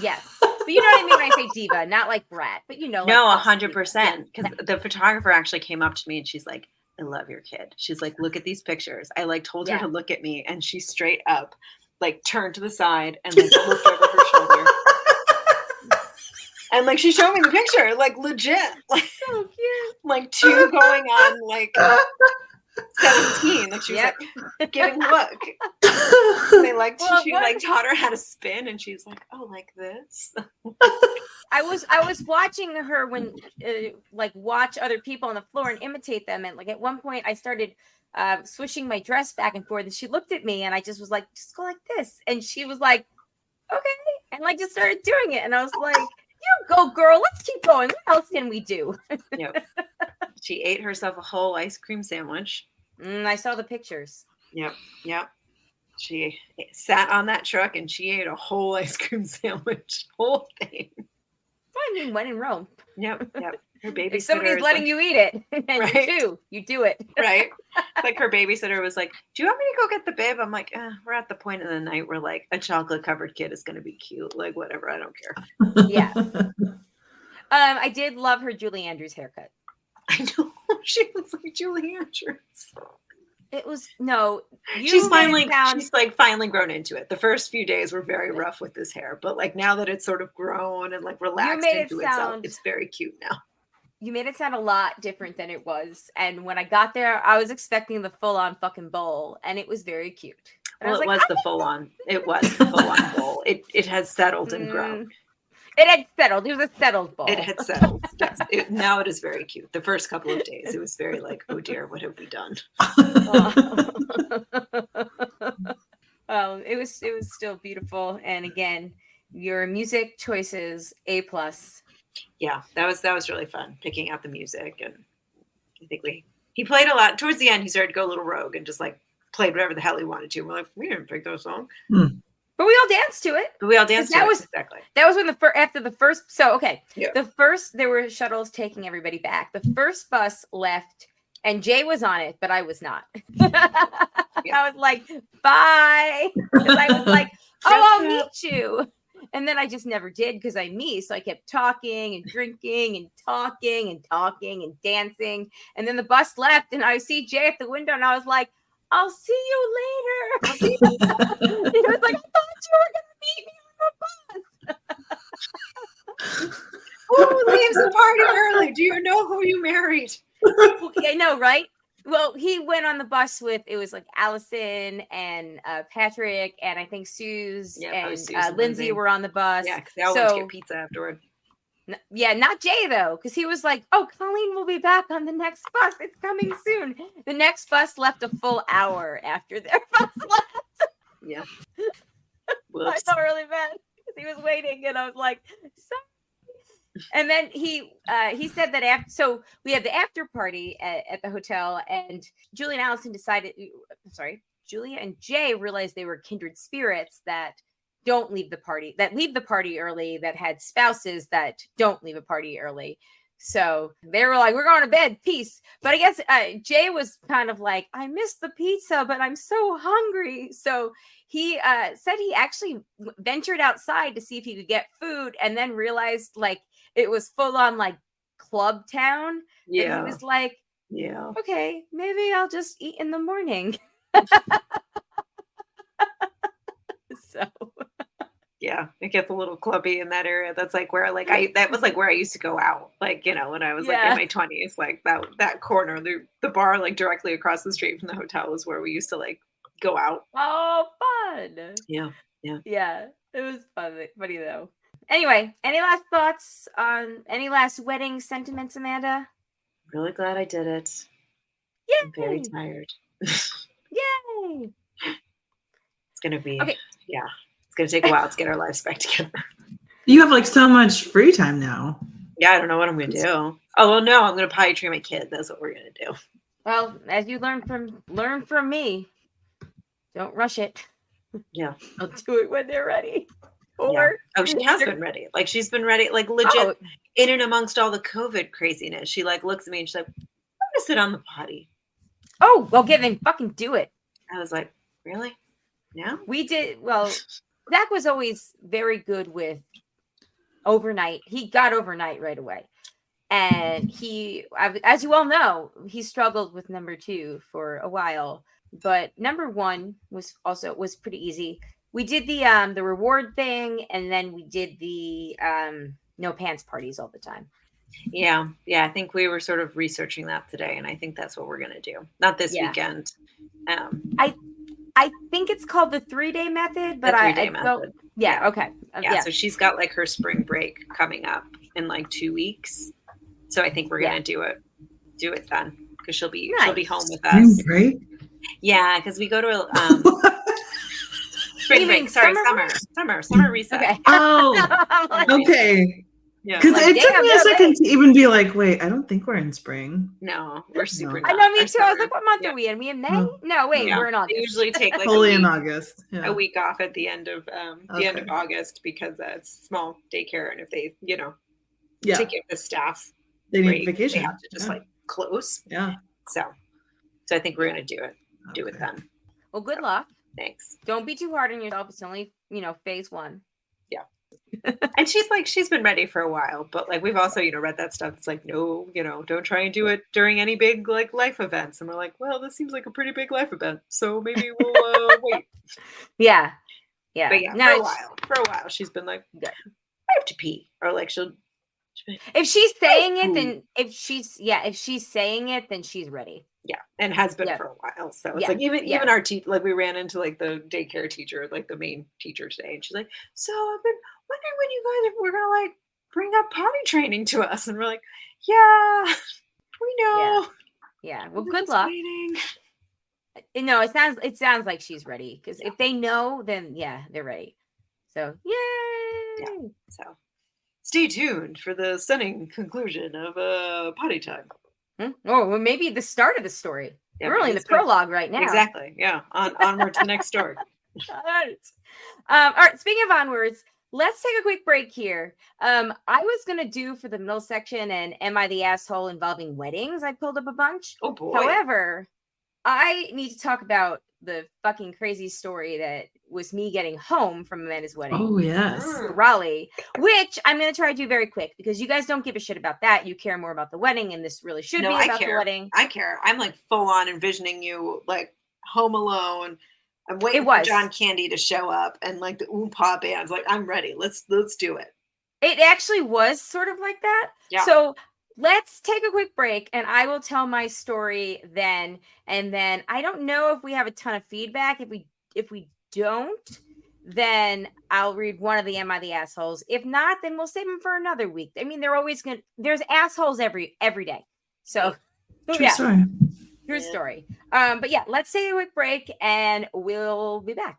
Yes, but you know what I mean when I say diva, not like brat, but No, 100%. Because the photographer actually came up to me and she's like, "I love your kid." She's like, "Look at these pictures." I like told her to look at me, and she straight up like turned to the side and like looked over her shoulder. And like she showed me the picture, like legit, like so cute, like 2 going on like 17. Like she was like giving a look. She taught her how to spin, and she's like, "Oh, like this." I was watching her when watch other people on the floor and imitate them, and like at one point I started swishing my dress back and forth, and she looked at me, and I just was like, "Just go like this," and she was like, "Okay," and like just started doing it, and I was like, "You go, girl. Let's keep going. What else can we do?" Yep. She ate herself a whole ice cream sandwich. I saw the pictures. Yep. She sat on that truck and she ate a whole ice cream sandwich, whole thing. I mean, when in Rome. Yep. Her babysitter. If somebody's letting you eat it, and you do it. Right. Like her babysitter was like, "Do you want me to go get the bib?" I'm like, we're at the point in the night where like a chocolate covered kid is going to be cute. Like whatever, I don't care. Yeah. I did love her Julie Andrews haircut. I know, she looks like Julie Andrews. It was she's finally grown into it. The first few days were very rough with this hair, but like now that it's sort of grown and like relaxed into itself, it's very cute now. You made it sound a lot different than it was. And when I got there, I was expecting the full-on fucking bowl, and it was very cute. Well, it was the full-on bowl. It has settled and grown. It had settled. It was a settled ball. It had settled. Yes. Now it is very cute. The first couple of days, it was very like, oh dear, what have we done? Well, it was still beautiful, and again, your music choices A+. Yeah, that was really fun picking out the music, and I think he played a lot. Towards the end, he started to go a little rogue and just like played whatever the hell he wanted to. We're like, we didn't pick that song, but we all danced to it. Exactly. That was when after the first. So okay, Yeah. The first there were shuttles taking everybody back. The first bus left. And Jay was on it, but I was not. I was like, bye. Because I was like, I'll meet you. And then I just never did because I'm me. So I kept talking and drinking and talking and talking and dancing. And then the bus left and I see Jay at the window and I was like, I'll see you later. He was like, I thought you were going to meet me on the bus. Who leaves the party early? Do you know who you married? I know, right? Well, he went on the bus with, it was like Allison and Patrick and I think Suze and Lindsay were on the bus. Yeah, because they all went to get pizza afterward. Yeah, not Jay though, because he was like, oh, Colleen will be back on the next bus. It's coming soon. The next bus left a full hour after their bus left. Yeah. I felt really bad because he was waiting and I was like, sorry. And then he said that so we had the after party at the hotel, and Julia and Allison Julia and Jay realized they were kindred spirits that don't leave the party, that leave the party early, that had spouses that don't leave a party early. So they were like, we're going to bed, peace. But I guess Jay was kind of like, I missed the pizza, but I'm so hungry. So he said he actually ventured outside to see if he could get food, and then realized like it was full on like club town. Yeah. And he was like, yeah, okay, maybe I'll just eat in the morning. So yeah, it gets a little clubby in that area. That's like where that was like where I used to go out, like, you know, when I was like in my 20s, like that corner, the bar like directly across the street from the hotel was where we used to like go out. Oh, fun. Yeah, it was funny though. Anyway, any last thoughts on any last wedding sentiments, Amanda? Really glad I did it. Yay! I'm very tired. Yay! It's gonna be it's gonna take a while to get our lives back together. You have like so much free time now. Yeah, I don't know what I'm gonna do. Oh well, no, I'm gonna potty train my kid. That's what we're gonna do. Well, as you learn from me, don't rush it. Yeah, I'll do it when they're ready. Or she has been ready. Like she's been ready, like legit in and amongst all the COVID craziness. She like looks at me and she's like, I'm gonna sit on the potty. Oh, well, then fucking do it. I was like, really? Yeah. We did. Well, Zach was always very good with overnight. He got overnight right away. And he, as you all know, he struggled with number 2 for a while. But number 1 was pretty easy. We did the reward thing, and then we did the no pants parties all the time. Yeah. I think we were sort of researching that today, and I think that's what we're gonna do. Not this weekend. I think it's called the 3-day method, but method. Yeah. Okay. So she's got like her spring break coming up in like 2 weeks. So I think we're gonna do it then, because she'll be home with us. Spring break? Yeah, because we go to spring break. Sorry, summer reset. Okay. Oh, okay. Yeah, because it took me a second to even be like, wait, I don't think we're in spring. No, we're super. I know, me too. I was like, what month are we in? We in May? No, wait, we're in August. We usually take like fully in August. A week off at the end of end of August, because it's small daycare, and if they to give the staff they need vacation, they have to just like close. Yeah. So I think we're gonna do it. Do it then. Well, good luck. Thanks. Don't be too hard on yourself. It's only phase 1. Yeah. And she's been ready for a while, but like we've also read that stuff. It's like, no, don't try and do it during any big like life events. And we're like, well, this seems like a pretty big life event, so maybe we'll wait. Yeah. But yeah, for a while she's been like, I have to pee, or like she'll if she's saying it, then if she's saying it, then she's ready. Yeah, and has been Yeah. for a while. So it's Yeah, like even yeah. our teacher, like we ran into like the daycare teacher, like the main teacher today, and she's like, "So I've been wondering when you guys were gonna like bring up potty training to us," and we're like, "Yeah, we know. Yeah. Well, We're good just luck. waiting." No, it sounds like she's ready because if they know, then yeah, they're ready. So yay! Yeah. So stay tuned for the stunning conclusion of potty time. Oh, well, maybe the start of the story. Yeah, We're only in maybe the it's good. prologue right now. Exactly. Yeah. Onward to the next story. All right. All right. Speaking of onwards, let's take a quick break here. I was gonna do for the middle section and am I the asshole involving weddings? I pulled up a bunch. Oh boy. However, I need to talk about the fucking crazy story that was me getting home from Amanda's wedding. Oh, yes. Raleigh, which I'm going to try to do very quick because you guys don't give a shit about that. You care more about the wedding, and this really should be about the wedding. I care. I'm like full on envisioning you like home alone. I'm waiting for John Candy to show up and like the Oompa bands. Like I'm ready. Let's do it. It actually was sort of like that. Yeah. So let's take a quick break and I will tell my story then. And then I don't know if we have a ton of feedback. If we don't, then I'll read one of the Am I the Assholes. If not, then we'll save them for another week. I mean, there's assholes every day. So True story. True story. But yeah, let's take a quick break and we'll be back.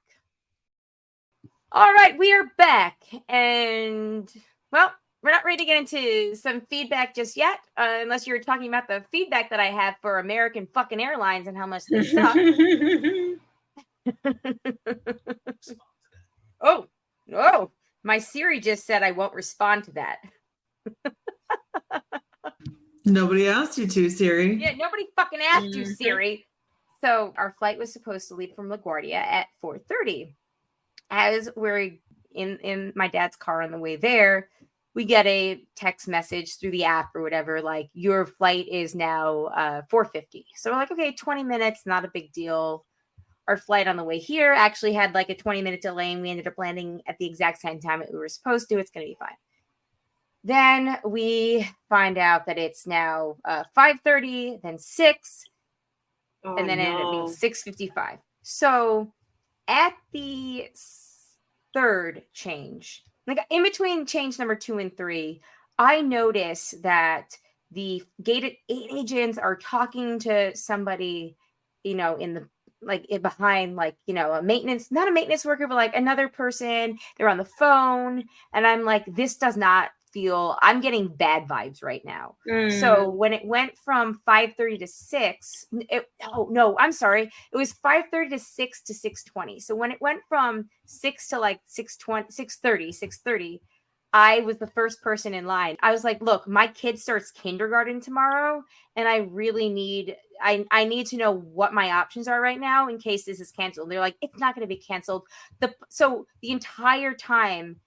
All right, we are back. And well, we're not ready to get into some feedback just yet, unless you're talking about the feedback that I have for American fucking Airlines and how much they suck. Oh, my Siri just said I won't respond to that. Nobody asked you to, Siri. Yeah, nobody fucking asked you, Siri. So our flight was supposed to leave from LaGuardia at 4:30. As we're in my dad's car on the way there, we get a text message through the app or whatever, like your flight is now 4:50. So we're like, okay, 20 minutes, not a big deal. Our flight on the way here actually had like a 20-minute delay, and we ended up landing at the exact same time that we were supposed to. It's going to be fine. Then we find out that it's now 5:30, then 6, and then it ended up being 6:55. So at the third change, like in between change number 2 and 3, I notice that the gate agents are talking to somebody, in the behind, a maintenance, not a maintenance worker, but like another person. They're on the phone, and I'm like, this does not feel. I'm getting bad vibes right now. So when it went from 5:30 to 6, I'm sorry, it was 5:30 to 6 to 6:20. So when it went from 6 to like 6:30, I was the first person in line. I was like, look, my kid starts kindergarten tomorrow, and I really need I need to know what my options are right now in case this is canceled. And they're like, it's not going to be canceled. So the entire time,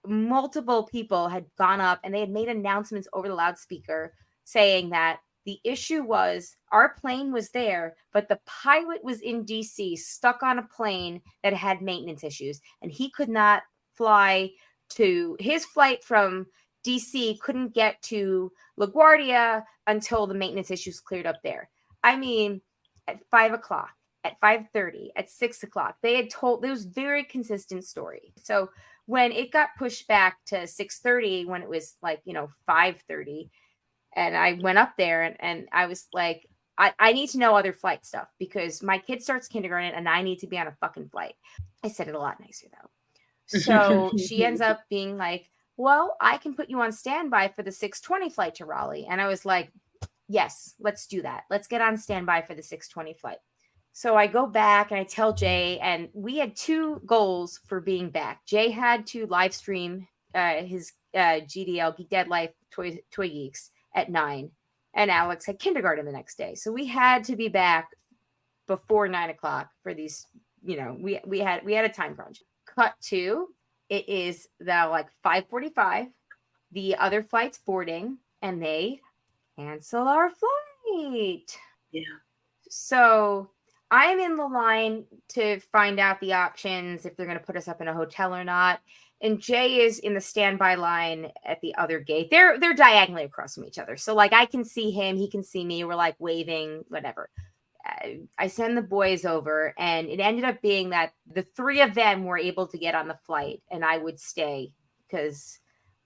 multiple people had gone up and they had made announcements over the loudspeaker saying that the issue was our plane was there, but the pilot was in DC, stuck on a plane that had maintenance issues, and he could not fly to his flight from DC, couldn't get to LaGuardia until the maintenance issues cleared up there. I mean, at 5 o'clock, at 5:30, at 6 o'clock, they had told, there was very consistent story. So when it got pushed back to 6:30, when it was 5:30, and I went up there and I was like, I need to know other flight stuff because my kid starts kindergarten and I need to be on a fucking flight. I said it a lot nicer though. So she ends up being like, well, I can put you on standby for the 6:20 flight to Raleigh. And I was like, yes, let's do that. Let's get on standby for the 6:20 flight. So I go back and I tell Jay, and we had 2 goals for being back. Jay had to live stream his GDL, Geek Dad Life Toy Geeks at 9, and Alex had kindergarten the next day. So we had to be back before 9 o'clock for these, we had a time crunch. Cut to, it is now like 5:45. The other flight's boarding, and they cancel our flight. Yeah. So I'm in the line to find out the options, if they're going to put us up in a hotel or not. And Jay is in the standby line at the other gate. They're diagonally across from each other. So like I can see him, he can see me. We're like waving, whatever. I send the boys over, and it ended up being that the three of them were able to get on the flight, and I would stay because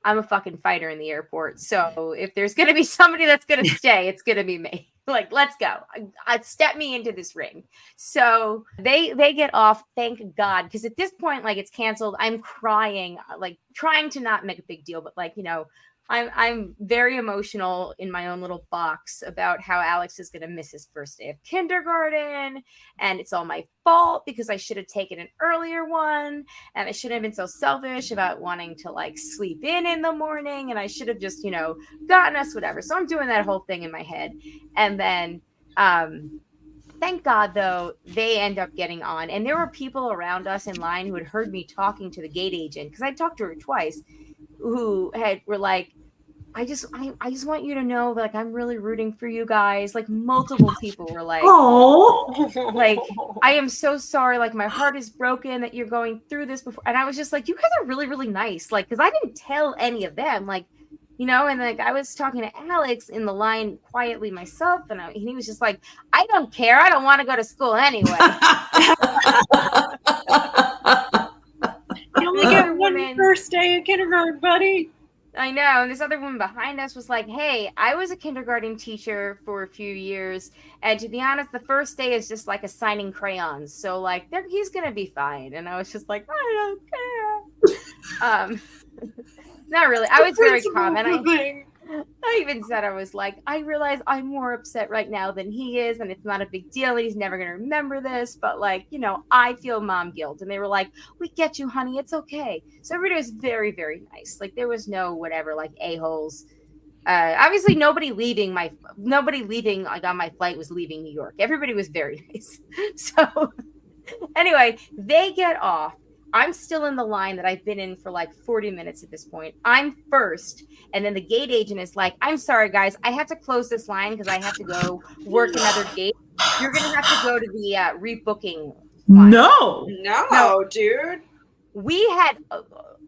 I'm a fucking fighter in the airport. So if there's going to be somebody that's going to stay, it's going to be me. Like, let's go. Step me into this ring. So they get off, thank God. Because at this point, like, it's canceled. I'm crying, like trying to not make a big deal, but like, you know, I'm very emotional in my own little box about how Alex is going to miss his first day of kindergarten. And it's all my fault because I should have taken an earlier one. And I shouldn't have been so selfish about wanting to like sleep in the morning. And I should have just, you know, gotten us whatever. So I'm doing that whole thing in my head. And then, thank God, though, they end up getting on. And there were people around us in line who had heard me talking to the gate agent, because I talked to her twice, who were like, I just want you to know, like, I'm really rooting for you guys. Like, multiple people were like, Oh, like, I am so sorry. Like, my heart is broken that you're going through this before. And I was just like, you guys are really, really nice. Like, because I didn't tell any of them, like, you know, and like I was talking to Alex in the line quietly myself, and he was just like, I don't care. I don't want to go to school anyway. You only get one first day of kindergarten, buddy. I know. And this other woman behind us was like, hey, I was a kindergarten teacher for a few years. And to be honest, the first day is just like assigning crayons. So like he's going to be fine. And I was just like, I don't care. Not really. I was very calm. And I even said, I was like, I realize I'm more upset right now than he is, and it's not a big deal. He's never going to remember this, but like, you know, I feel mom guilt. And they were like, we get you, honey. It's okay. So everybody was very, very nice. Like there was no whatever, like a-holes. Obviously nobody leaving like on my flight was leaving New York. Everybody was very nice. So anyway, they get off. I'm still in the line that I've been in for like 40 minutes at this point. I'm first. And then the gate agent is like, I'm sorry, guys. I have to close this line because I have to go work another gate. You're going to have to go to the rebooking line. No, dude. We had,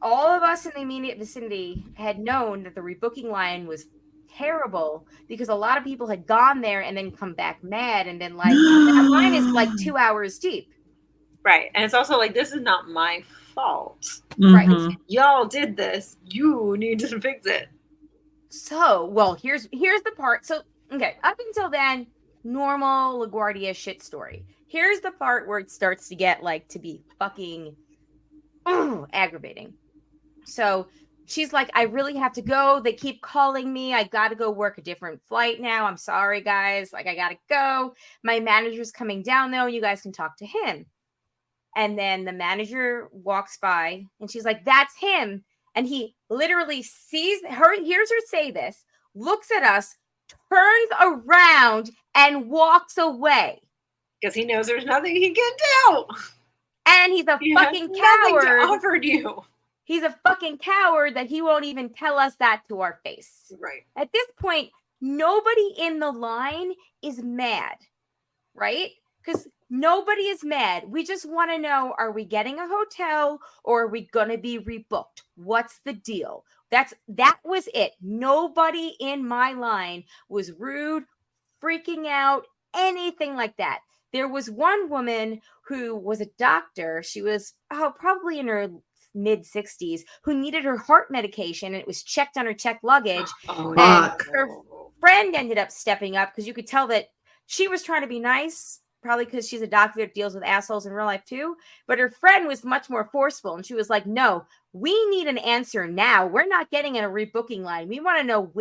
all of us in the immediate vicinity had known that the rebooking line was terrible because a lot of people had gone there and then come back mad. And then like, that line is like 2 hours deep. Right. And it's also like, this is not my fault. Mm-hmm. Right. Y'all did this. You need to fix it. So, well, here's the part. So, okay, up until then, normal LaGuardia shit story. Here's the part where it starts to get like to be fucking aggravating. So she's like, I really have to go. They keep calling me. I got to go work a different flight now. I'm sorry, guys. Like, I got to go. My manager's coming down, though. You guys can talk to him. And then the manager walks by and she's like, that's him. And he literally sees her, hears her say this, looks at us, turns around and walks away. Because he knows there's nothing he can do. And he's a fucking coward. Offered you. He's a fucking coward that he won't even tell us that to our face. Right. At this point, nobody in the line is mad, right? Because nobody is mad. We just want to know, are we getting a hotel or are we going to be rebooked? What's the deal? That was it. Nobody in my line was rude, freaking out, anything like that. There was one woman who was a doctor. She was probably in her mid-60s who needed her heart medication, and it was checked on her checked luggage. And her friend ended up stepping up because you could tell that she was trying to be nice, probably because she's a doctor that deals with assholes in real life too. But her friend was much more forceful, and she was like, no, we need an answer now. We're not getting in a rebooking line. We want to know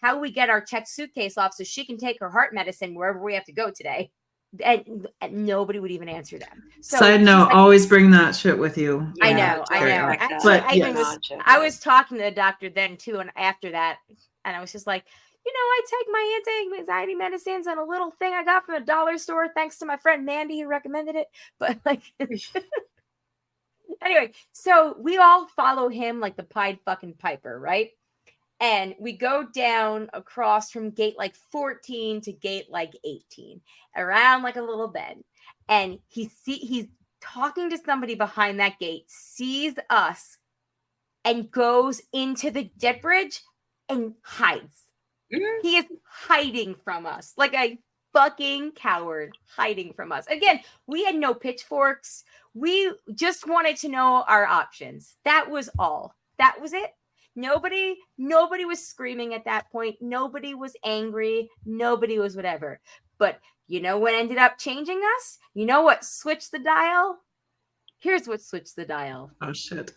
how we get our checked suitcase off so she can take her heart medicine wherever we have to go today. And nobody would even answer them. So side note, like, always bring that shit with you. Yeah, I know. Actually, I was talking to the doctor then too, and after that, and I was just like, you know, I take my anti-anxiety medicines on a little thing I got from a dollar store, thanks to my friend Mandy who recommended it. But like, anyway, so we all follow him like the Pied fucking Piper, right? And we go down across from gate like 14 to gate like 18, around like a little bend. and he's talking to somebody behind that gate, sees us, and goes into the jet bridge and hides. He is hiding from us like a fucking coward, hiding from us. Again, we had no pitchforks. We just wanted to know our options. That was all. That was it. Nobody was screaming at that point. Nobody was angry. Nobody was whatever. But you know what ended up changing us? You know what switched the dial? Here's what switched the dial. Oh, shit.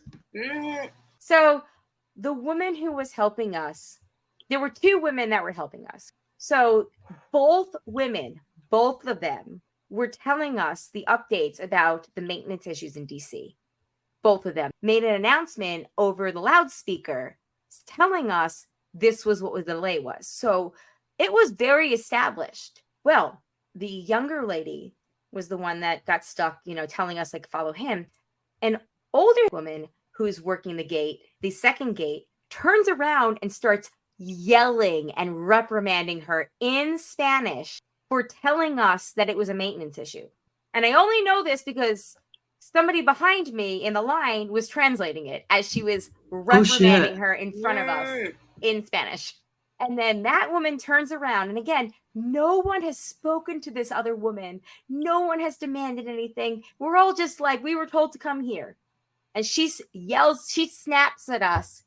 So the woman who was helping us, there were two women that were helping us. So both women, both of them, were telling us the updates about the maintenance issues in DC. Both of them made an announcement over the loudspeaker telling us this was what the delay was. So it was very established. Well, the younger lady was the one that got stuck, telling us like follow him. An older woman who's working the gate, the second gate, turns around and starts yelling and reprimanding her in Spanish for telling us that it was a maintenance issue. And I only know this because somebody behind me in the line was translating it as she was reprimanding her in front of us in Spanish. And then that woman turns around. And again, no one has spoken to this other woman. No one has demanded anything. We're all just like, we were told to come here. And she yells, she snaps at us.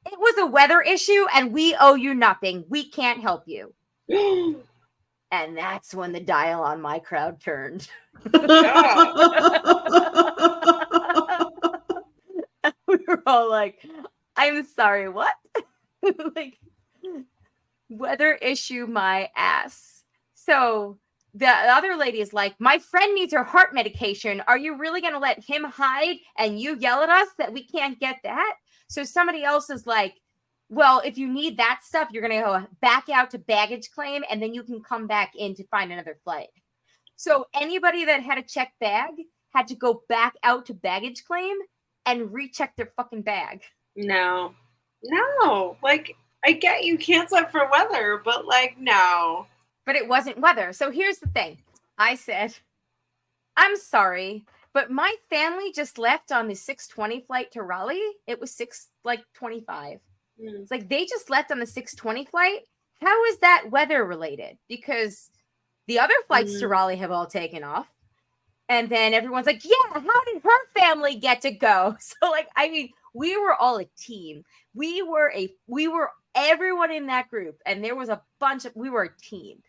It was a weather issue and we owe you nothing. We can't help you. And that's when the dial on my crowd turned. We were all like, I'm sorry, what? Like, weather issue my ass. So the other lady is like, my friend needs her heart medication. Are you really going to let him hide and you yell at us that we can't get that? So somebody else is like, well, if you need that stuff, you're going to go back out to baggage claim and then you can come back in to find another flight. So anybody that had a checked bag had to go back out to baggage claim and recheck their fucking bag. No. Like, I get you cancel it for weather, but like, no. But it wasn't weather. So here's the thing. I said, I'm sorry, but my family just left on the 6:20 flight to Raleigh. It was 6:25. It's like they just left on the 6:20 flight. How is that weather related? Because the other flights to Raleigh have all taken off. And then everyone's like, yeah, how did her family get to go? So like, I mean, we were all a team. We were everyone in that group. And there was we were a team.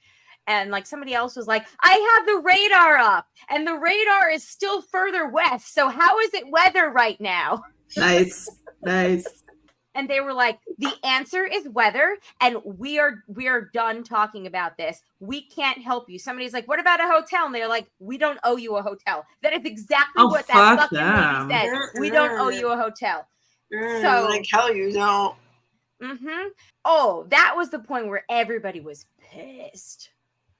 And like somebody else was like, I have the radar up and the radar is still further west. So how is it weather right now? Nice. And they were like, the answer is weather. And we are done talking about this. We can't help you. Somebody's like, what about a hotel? And they're like, we don't owe you a hotel. That is exactly what that fucking lady said. We don't owe you a hotel. So like, hell you don't. Oh, that was the point where everybody was pissed.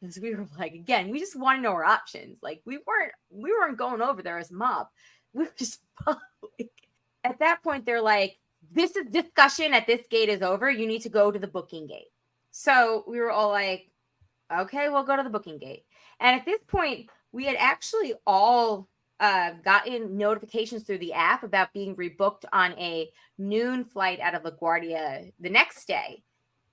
Because we were like, again, we just want to know our options. Like we weren't going over there as a mob. We were just like, at that point, they're like, this discussion at this gate is over. You need to go to the booking gate. So we were all like, okay, we'll go to the booking gate. And at this point, we had actually all gotten notifications through the app about being rebooked on a noon flight out of LaGuardia the next day,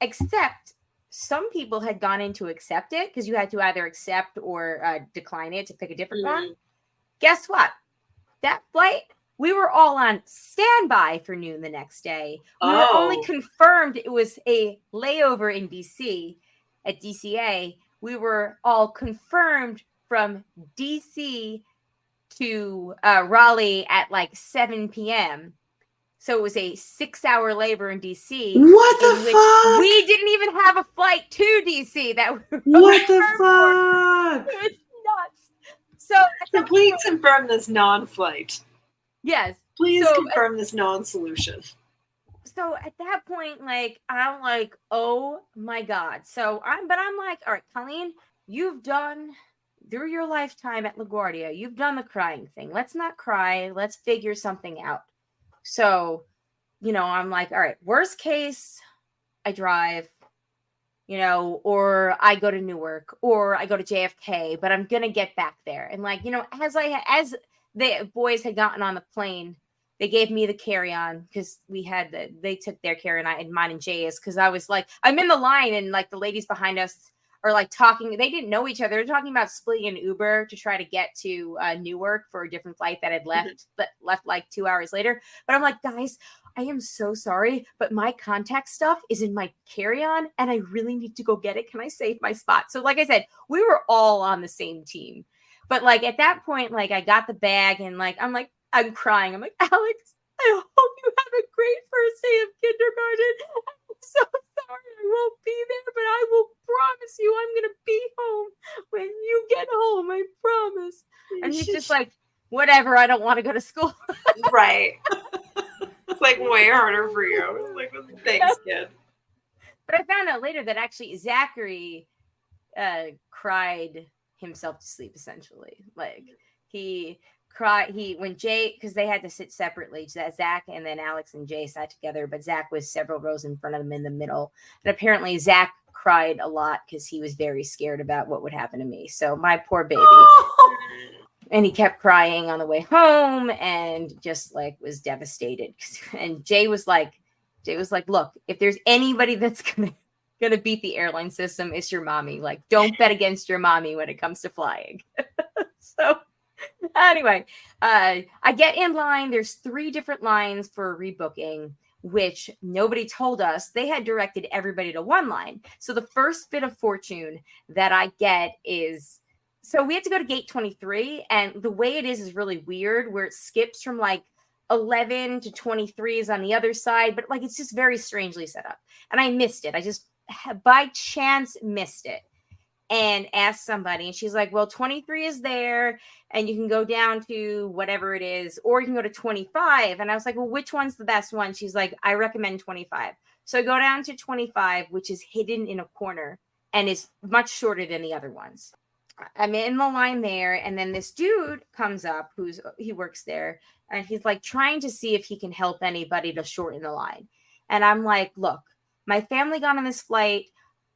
except some people had gone in to accept it because you had to either accept or decline it to pick a different one. Guess what? That flight, we were all on standby for noon the next day. We were only confirmed it was a layover in DC at DCA. We were all confirmed from DC to Raleigh at like 7 p.m. So it was a 6-hour labor in DC. What the fuck? We didn't even have a flight to DC. What the fuck? It was nuts. So please confirm this non-flight. Yes. Please confirm this non-solution. So at that point, like, I'm like, oh my God. I'm like, all right, Colleen, you've done through your lifetime at LaGuardia, you've done the crying thing. Let's not cry. Let's figure something out. So, I'm like, all right, worst case, I drive. you know, or I go to Newark, or I go to JFK, but I'm gonna get back there. And like, you know, as the boys had gotten on the plane, they gave me the carry-on because they took their carry-on and mine and Jay's, because I was like, I'm in the line and like the ladies behind us are like talking. They didn't know each other. They're talking about splitting an Uber to try to get to Newark for a different flight that had left like 2 hours later. But I'm like, guys, I am so sorry, but my contact stuff is in my carry-on and I really need to go get it. Can I save my spot? So like I said, we were all on the same team. But like at that point, like I got the bag and like I'm crying. I'm like, Alex, I hope you have a great first day of kindergarten. I'm so sorry I won't be there, but I will promise you I'm going to be home when you get home. I promise. And he's just like, whatever, I don't want to go to school. Right. It's like way harder for you. Like, thanks, kid. But I found out later that actually Zachary cried himself to sleep, essentially. Like he cried when Jay, because they had to sit separately. Zach and then Alex and Jay sat together, but Zach was several rows in front of them in the middle. And apparently Zach cried a lot because he was very scared about what would happen to me. So my poor baby. And he kept crying on the way home and just like was devastated. And Jay was like, look, if there's anybody that's gonna beat the airline system, it's your mommy. Like, don't bet against your mommy when it comes to flying. So anyway, I get in line. There's 3 different lines for rebooking, which nobody told us. They had directed everybody to one line. So the first bit of fortune that I get is, so we had to go to gate 23, and the way it is really weird, where it skips from like 11 to 23 is on the other side, but like it's just very strangely set up. And I missed it. I just by chance missed it and asked somebody, and she's like, well, 23 is there and you can go down to whatever it is, or you can go to 25. And I was like, well, which one's the best one? She's like, I recommend 25. So I go down to 25, which is hidden in a corner and is much shorter than the other ones. I'm in the line there, and then this dude comes up he works there, and he's like trying to see if he can help anybody to shorten the line. And I'm like, look, my family got on this flight.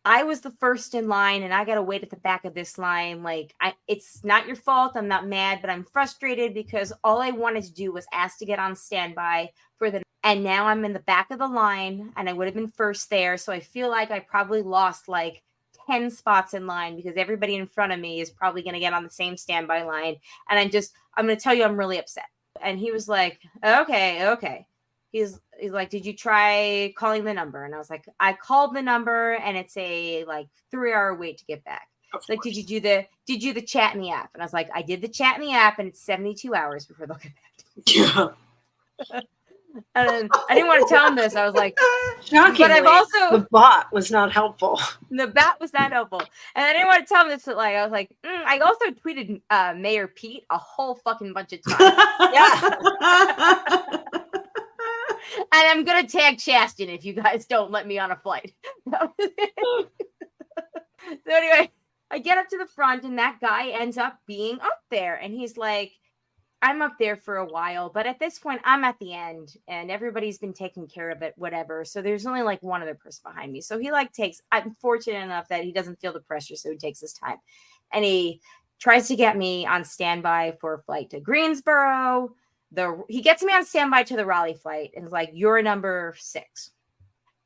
I was the first in line and I got to wait at the back of this line. Like, it's not your fault. I'm not mad, but I'm frustrated because all I wanted to do was ask to get on standby and now I'm in the back of the line and I would have been first there. So I feel like I probably lost like 10 spots in line because everybody in front of me is probably going to get on the same standby line. And I'm going to tell you, I'm really upset. And he was like, okay. He's like, did you try calling the number? And I was like, I called the number and it's a like 3-hour wait to get back. Like, did you do the chat in the app? And I was like, I did the chat in the app and it's 72 hours before they'll get back to me. Yeah. And I didn't want to tell him this. I was like, shockingly, but I've also the bot was not helpful. The bat was not helpful. And I didn't want to tell him this, but like I was like, I also tweeted Mayor Pete a whole fucking bunch of times. Yeah. And I'm gonna tag Chaston if you guys don't let me on a flight. So anyway, I get up to the front and that guy ends up being up there, and he's like, I'm up there for a while, but at this point I'm at the end and everybody's been taking care of it, whatever. So there's only like one other person behind me. So he like I'm fortunate enough that he doesn't feel the pressure. So he takes his time and he tries to get me on standby for a flight to Greensboro. He gets me on standby to the Raleigh flight and is like, you're number 6.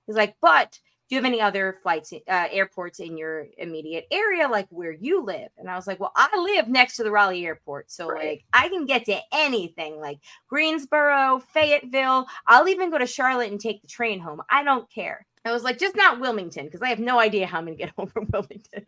He's like, but do you have any other flights, airports in your immediate area, like where you live? And I was like, well, I live next to the Raleigh airport. So like I can get to anything like Greensboro, Fayetteville. I'll even go to Charlotte and take the train home. I don't care. I was like, just not Wilmington, because I have no idea how I'm going to get home from Wilmington.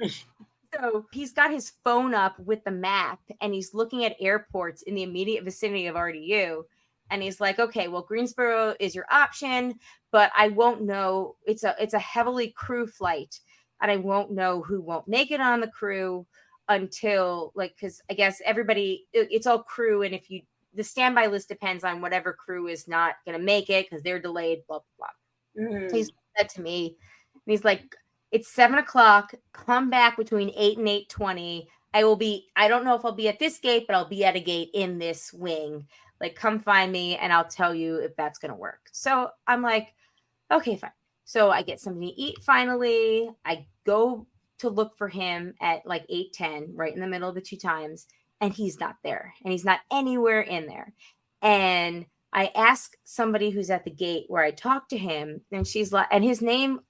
So he's got his phone up with the map and he's looking at airports in the immediate vicinity of RDU. And he's like, okay, well, Greensboro is your option, but I won't know. It's a heavily crew flight, and I won't know who won't make it on the crew until because I guess everybody, it's all crew. And the standby list depends on whatever crew is not going to make it because they're delayed, blah, blah, blah. Mm-hmm. So he said to me, and he's like, it's 7:00. Come back between 8 and 8:20. I don't know if I'll be at this gate, but I'll be at a gate in this wing. Like, come find me and I'll tell you if that's going to work. So I'm like, okay, fine. So I get something to eat finally. I go to look for him at like 8:10, right in the middle of the 2 times, and he's not there. And he's not anywhere in there. And I ask somebody who's at the gate where I talk to him, and she's like, and his name,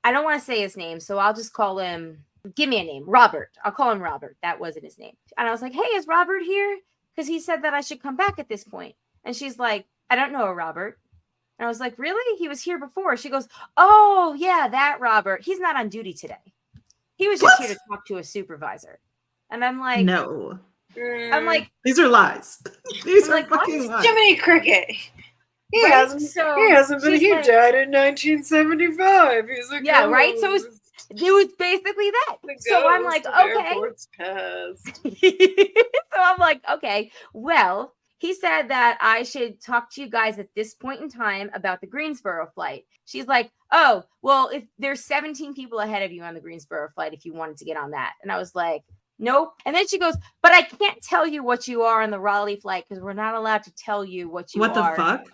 I don't want to say his name, so I'll just call him, give me a name, Robert. I'll call him Robert. That wasn't his name. And I was like, hey, is Robert here? Because he said that I should come back at this point. And she's like, I don't know a Robert. And I was like, really? He was here before. She goes, oh, yeah, that Robert. He's not on duty today. He was just here to talk to a supervisor. And I'm like, no. I'm like, these are lies. These I'm are like, fucking lies. Jiminy Cricket. He right? hasn't. So He hasn't been. she's He like, died in 1975. He's a yeah, right. So ghost. it was basically that. The So I'm ghost like, of okay. airports past. So I'm like, okay, well, he said that I should talk to you guys at this point in time about the Greensboro flight. She's like, oh, well, if there's 17 people ahead of you on the Greensboro flight, if you wanted to get on that. And I was like, nope. And then she goes, but I can't tell you what you are on the Raleigh flight because we're not allowed to tell you what you are. What the fuck?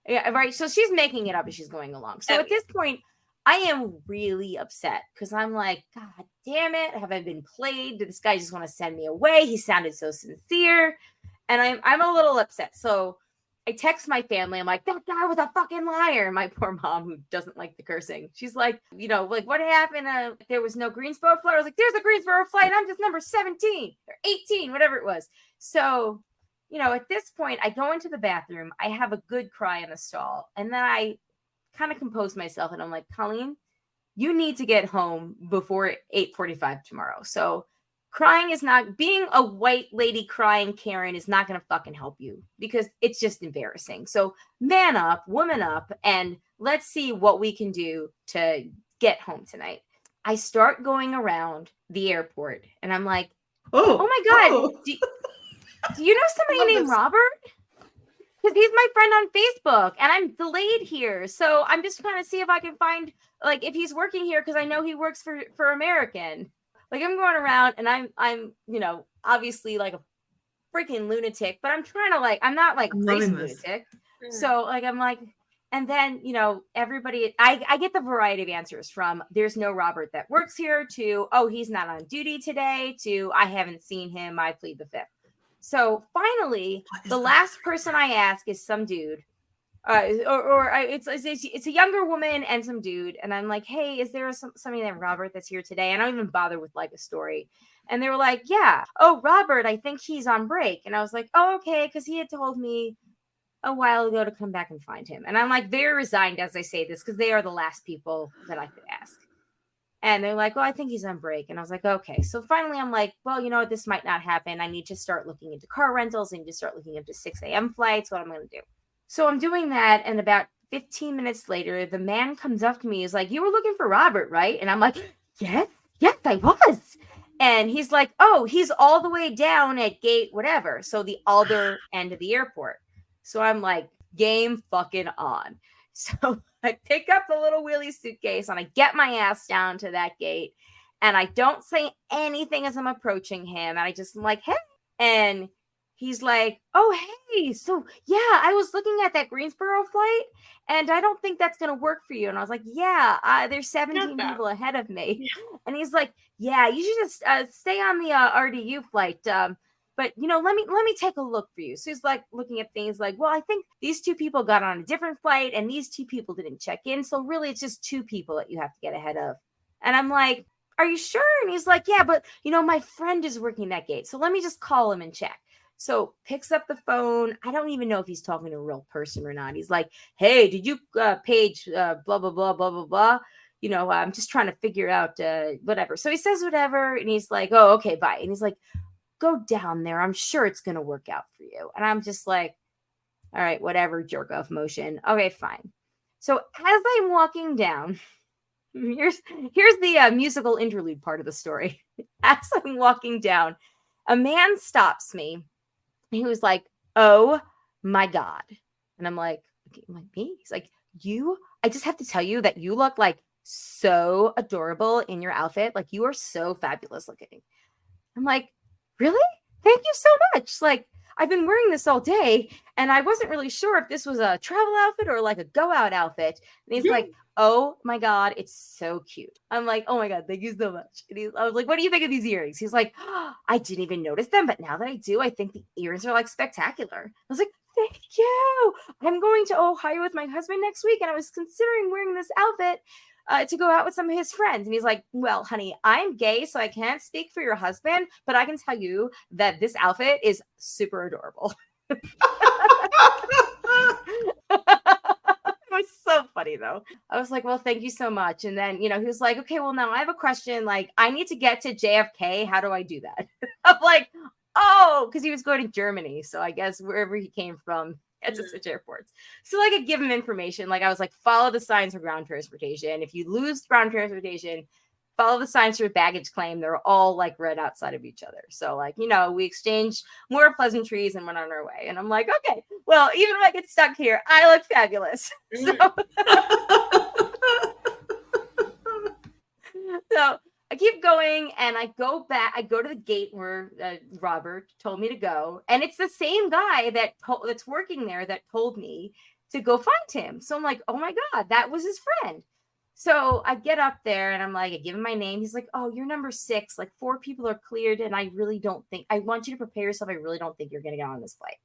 Yeah, right. So she's making it up as she's going along. So at this point, I am really upset because I'm like, God damn it. Have I been played? Did this guy just want to send me away? He sounded so sincere. And I'm a little upset. So I text my family. I'm like, that guy was a fucking liar. My poor mom, who doesn't like the cursing. She's like, you know, like, what happened? There was no Greensboro flight. I was like, there's a Greensboro flight. I'm just number 17 or 18, whatever it was. So, you know, at this point, I go into the bathroom. I have a good cry in the stall. And then I kind of compose myself. And I'm like, Colleen, you need to get home before 8:45 tomorrow. So crying is not, being a white lady crying Karen is not going to fucking help you because it's just embarrassing. So man up, woman up, and let's see what we can do to get home tonight. I start going around the airport and I'm like, oh my God, do you know somebody named Robert? Because he's my friend on Facebook and I'm delayed here. So I'm just trying to see if I can find, like, if he's working here because I know he works for American. Like, I'm going around and I'm, you know, obviously like a freaking lunatic, but I'm trying to, like, I'm not like crazy lunatic. So like, I'm like, and then, you know, everybody, I get the variety of answers from there's no Robert that works here to, oh, he's not on duty today to, I haven't seen him. I plead the fifth. So finally, the last person I ask is some dude. It's a younger woman and some dude, and I'm like, hey, is there somebody named Robert that's here today? And I don't even bother with like a story. And they were like, yeah. Oh, Robert, I think he's on break. And I was like, oh, okay, because he had told me a while ago to come back and find him. And I'm like very resigned as I say this because they are the last people that I could ask. And they're like, well, I think he's on break. And I was like, okay. So finally, I'm like, well, you know what? This might not happen. I need to start looking into car rentals. I need to start looking into 6 a.m. flights. What I'm going to do. So I'm doing that. And about 15 minutes later, the man comes up to me. He's like, you were looking for Robert, right? And I'm like, yes, I was. And he's like, oh, he's all the way down at gate whatever. So the other end of the airport. So I'm like, game fucking on. So I pick up the little wheelie suitcase and I get my ass down to that gate. And I don't say anything as I'm approaching him. And I just am like, hey. And he's like, oh, hey. So, yeah, I was looking at that Greensboro flight and I don't think that's going to work for you. And I was like, yeah, there's 17 people ahead of me. And he's like, yeah, you should just stay on the RDU flight. But, you know, let me take a look for you. So he's like looking at things like, well, I think these 2 people got on a different flight and these 2 people didn't check in. So really, it's just 2 people that you have to get ahead of. And I'm like, are you sure? And he's like, yeah, but, you know, my friend is working that gate. So let me just call him and check. So picks up the phone. I don't even know if he's talking to a real person or not. He's like, hey, did you page blah, blah, blah, blah, blah, blah. You know, I'm just trying to figure out whatever. So he says whatever. And he's like, oh, okay, bye. And he's like, go down there. I'm sure it's going to work out for you. And I'm just like, all right, whatever, jerk off motion. Okay, fine. So as I'm walking down, here's the musical interlude part of the story. As I'm walking down, a man stops me. He was like, oh my God. And I'm like, me? He's like, I just have to tell you that you look like so adorable in your outfit. Like, you are so fabulous looking. I'm like, really? Thank you so much. Like, I've been wearing this all day, and I wasn't really sure if this was a travel outfit or like a go out outfit. And he's like, oh my God, it's so cute. I'm like, oh my God, thank you so much. And I was like, what do you think of these earrings? He's like, oh, I didn't even notice them, but now that I do, I think the earrings are like spectacular. I was like, thank you. I'm going to Ohio with my husband next week, and I was considering wearing this outfit to go out with some of his friends. And he's like, well, honey, I'm gay, so I can't speak for your husband, but I can tell you that this outfit is super adorable. It was so funny, though. I was like, well, thank you so much. And then, he was like, okay, well, now I have a question. Like, I need to get to JFK. How do I do that? I'm like, oh, because he was going to Germany. So I guess wherever he came from, had to switch airports. So like I give him information. Like I was like, follow the signs for ground transportation. If you lose ground transportation, follow the signs for baggage claim. They're all like right outside of each other. So like, we exchanged more pleasantries and went on our way. And I'm like, okay, well, even if I get stuck here, I look fabulous. So I keep going and I go back. I go to the gate where Robert told me to go. And it's the same guy that's working there that told me to go find him. So I'm like, oh my God, that was his friend. So I get up there and I'm like, I give him my name. He's like, oh, you're number 6. Like 4 people are cleared. And I want you to prepare yourself. I really don't think you're going to get on this flight.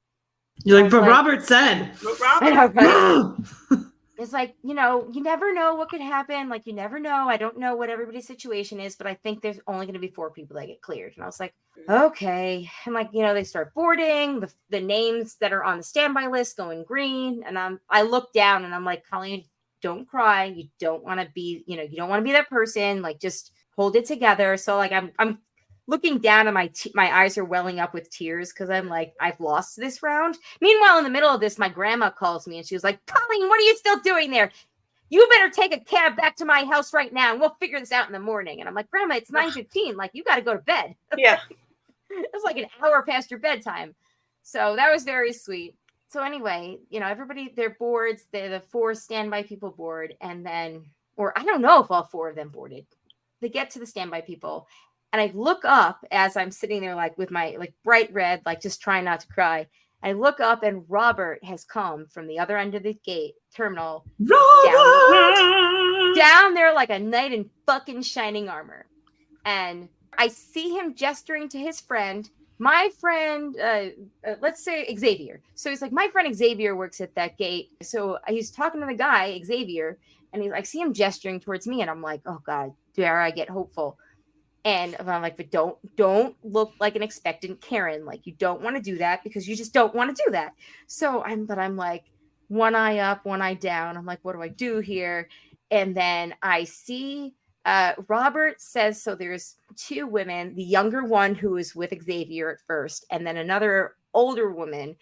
You're like, but Robert said. I know, right? It's like, you never know what could happen. Like, you never know. I don't know what everybody's situation is, but I think there's only going to be 4 people that get cleared. And I was like, okay. And like, they start boarding. The names that are on the standby list go in green. And I look down and I'm like, Colleen, don't cry. You don't want to be, you don't want to be that person. Like, just hold it together. So like, I'm looking down and my eyes are welling up with tears because I'm like, I've lost this round. Meanwhile, in the middle of this, my grandma calls me and she was like, Colleen, what are you still doing there? You better take a cab back to my house right now and we'll figure this out in the morning. And I'm like, Grandma, it's 9:15. Like, you got to go to bed. Yeah. It was like an hour past your bedtime. So that was very sweet. So anyway, everybody, their boards, the 4 standby people board. And then, or I don't know if all 4 of them boarded. They get to the standby people. And I look up as I'm sitting there, like with my like bright red, like just trying not to cry. I look up and Robert has come from the other end of the gate terminal down there like a knight in fucking shining armor. And I see him gesturing to his friend, my friend, let's say Xavier. So he's like, my friend Xavier works at that gate. So he's talking to the guy, Xavier, and I see him gesturing towards me. And I'm like, oh God, dare I get hopeful. And I'm like, but don't look like an expectant Karen. Like, you don't want to do that because you just don't want to do that. So I'm like, one eye up, one eye down. I'm like, what do I do here? And then I see Robert says, so there's 2 women, the younger one who was with Xavier at first, and then another older woman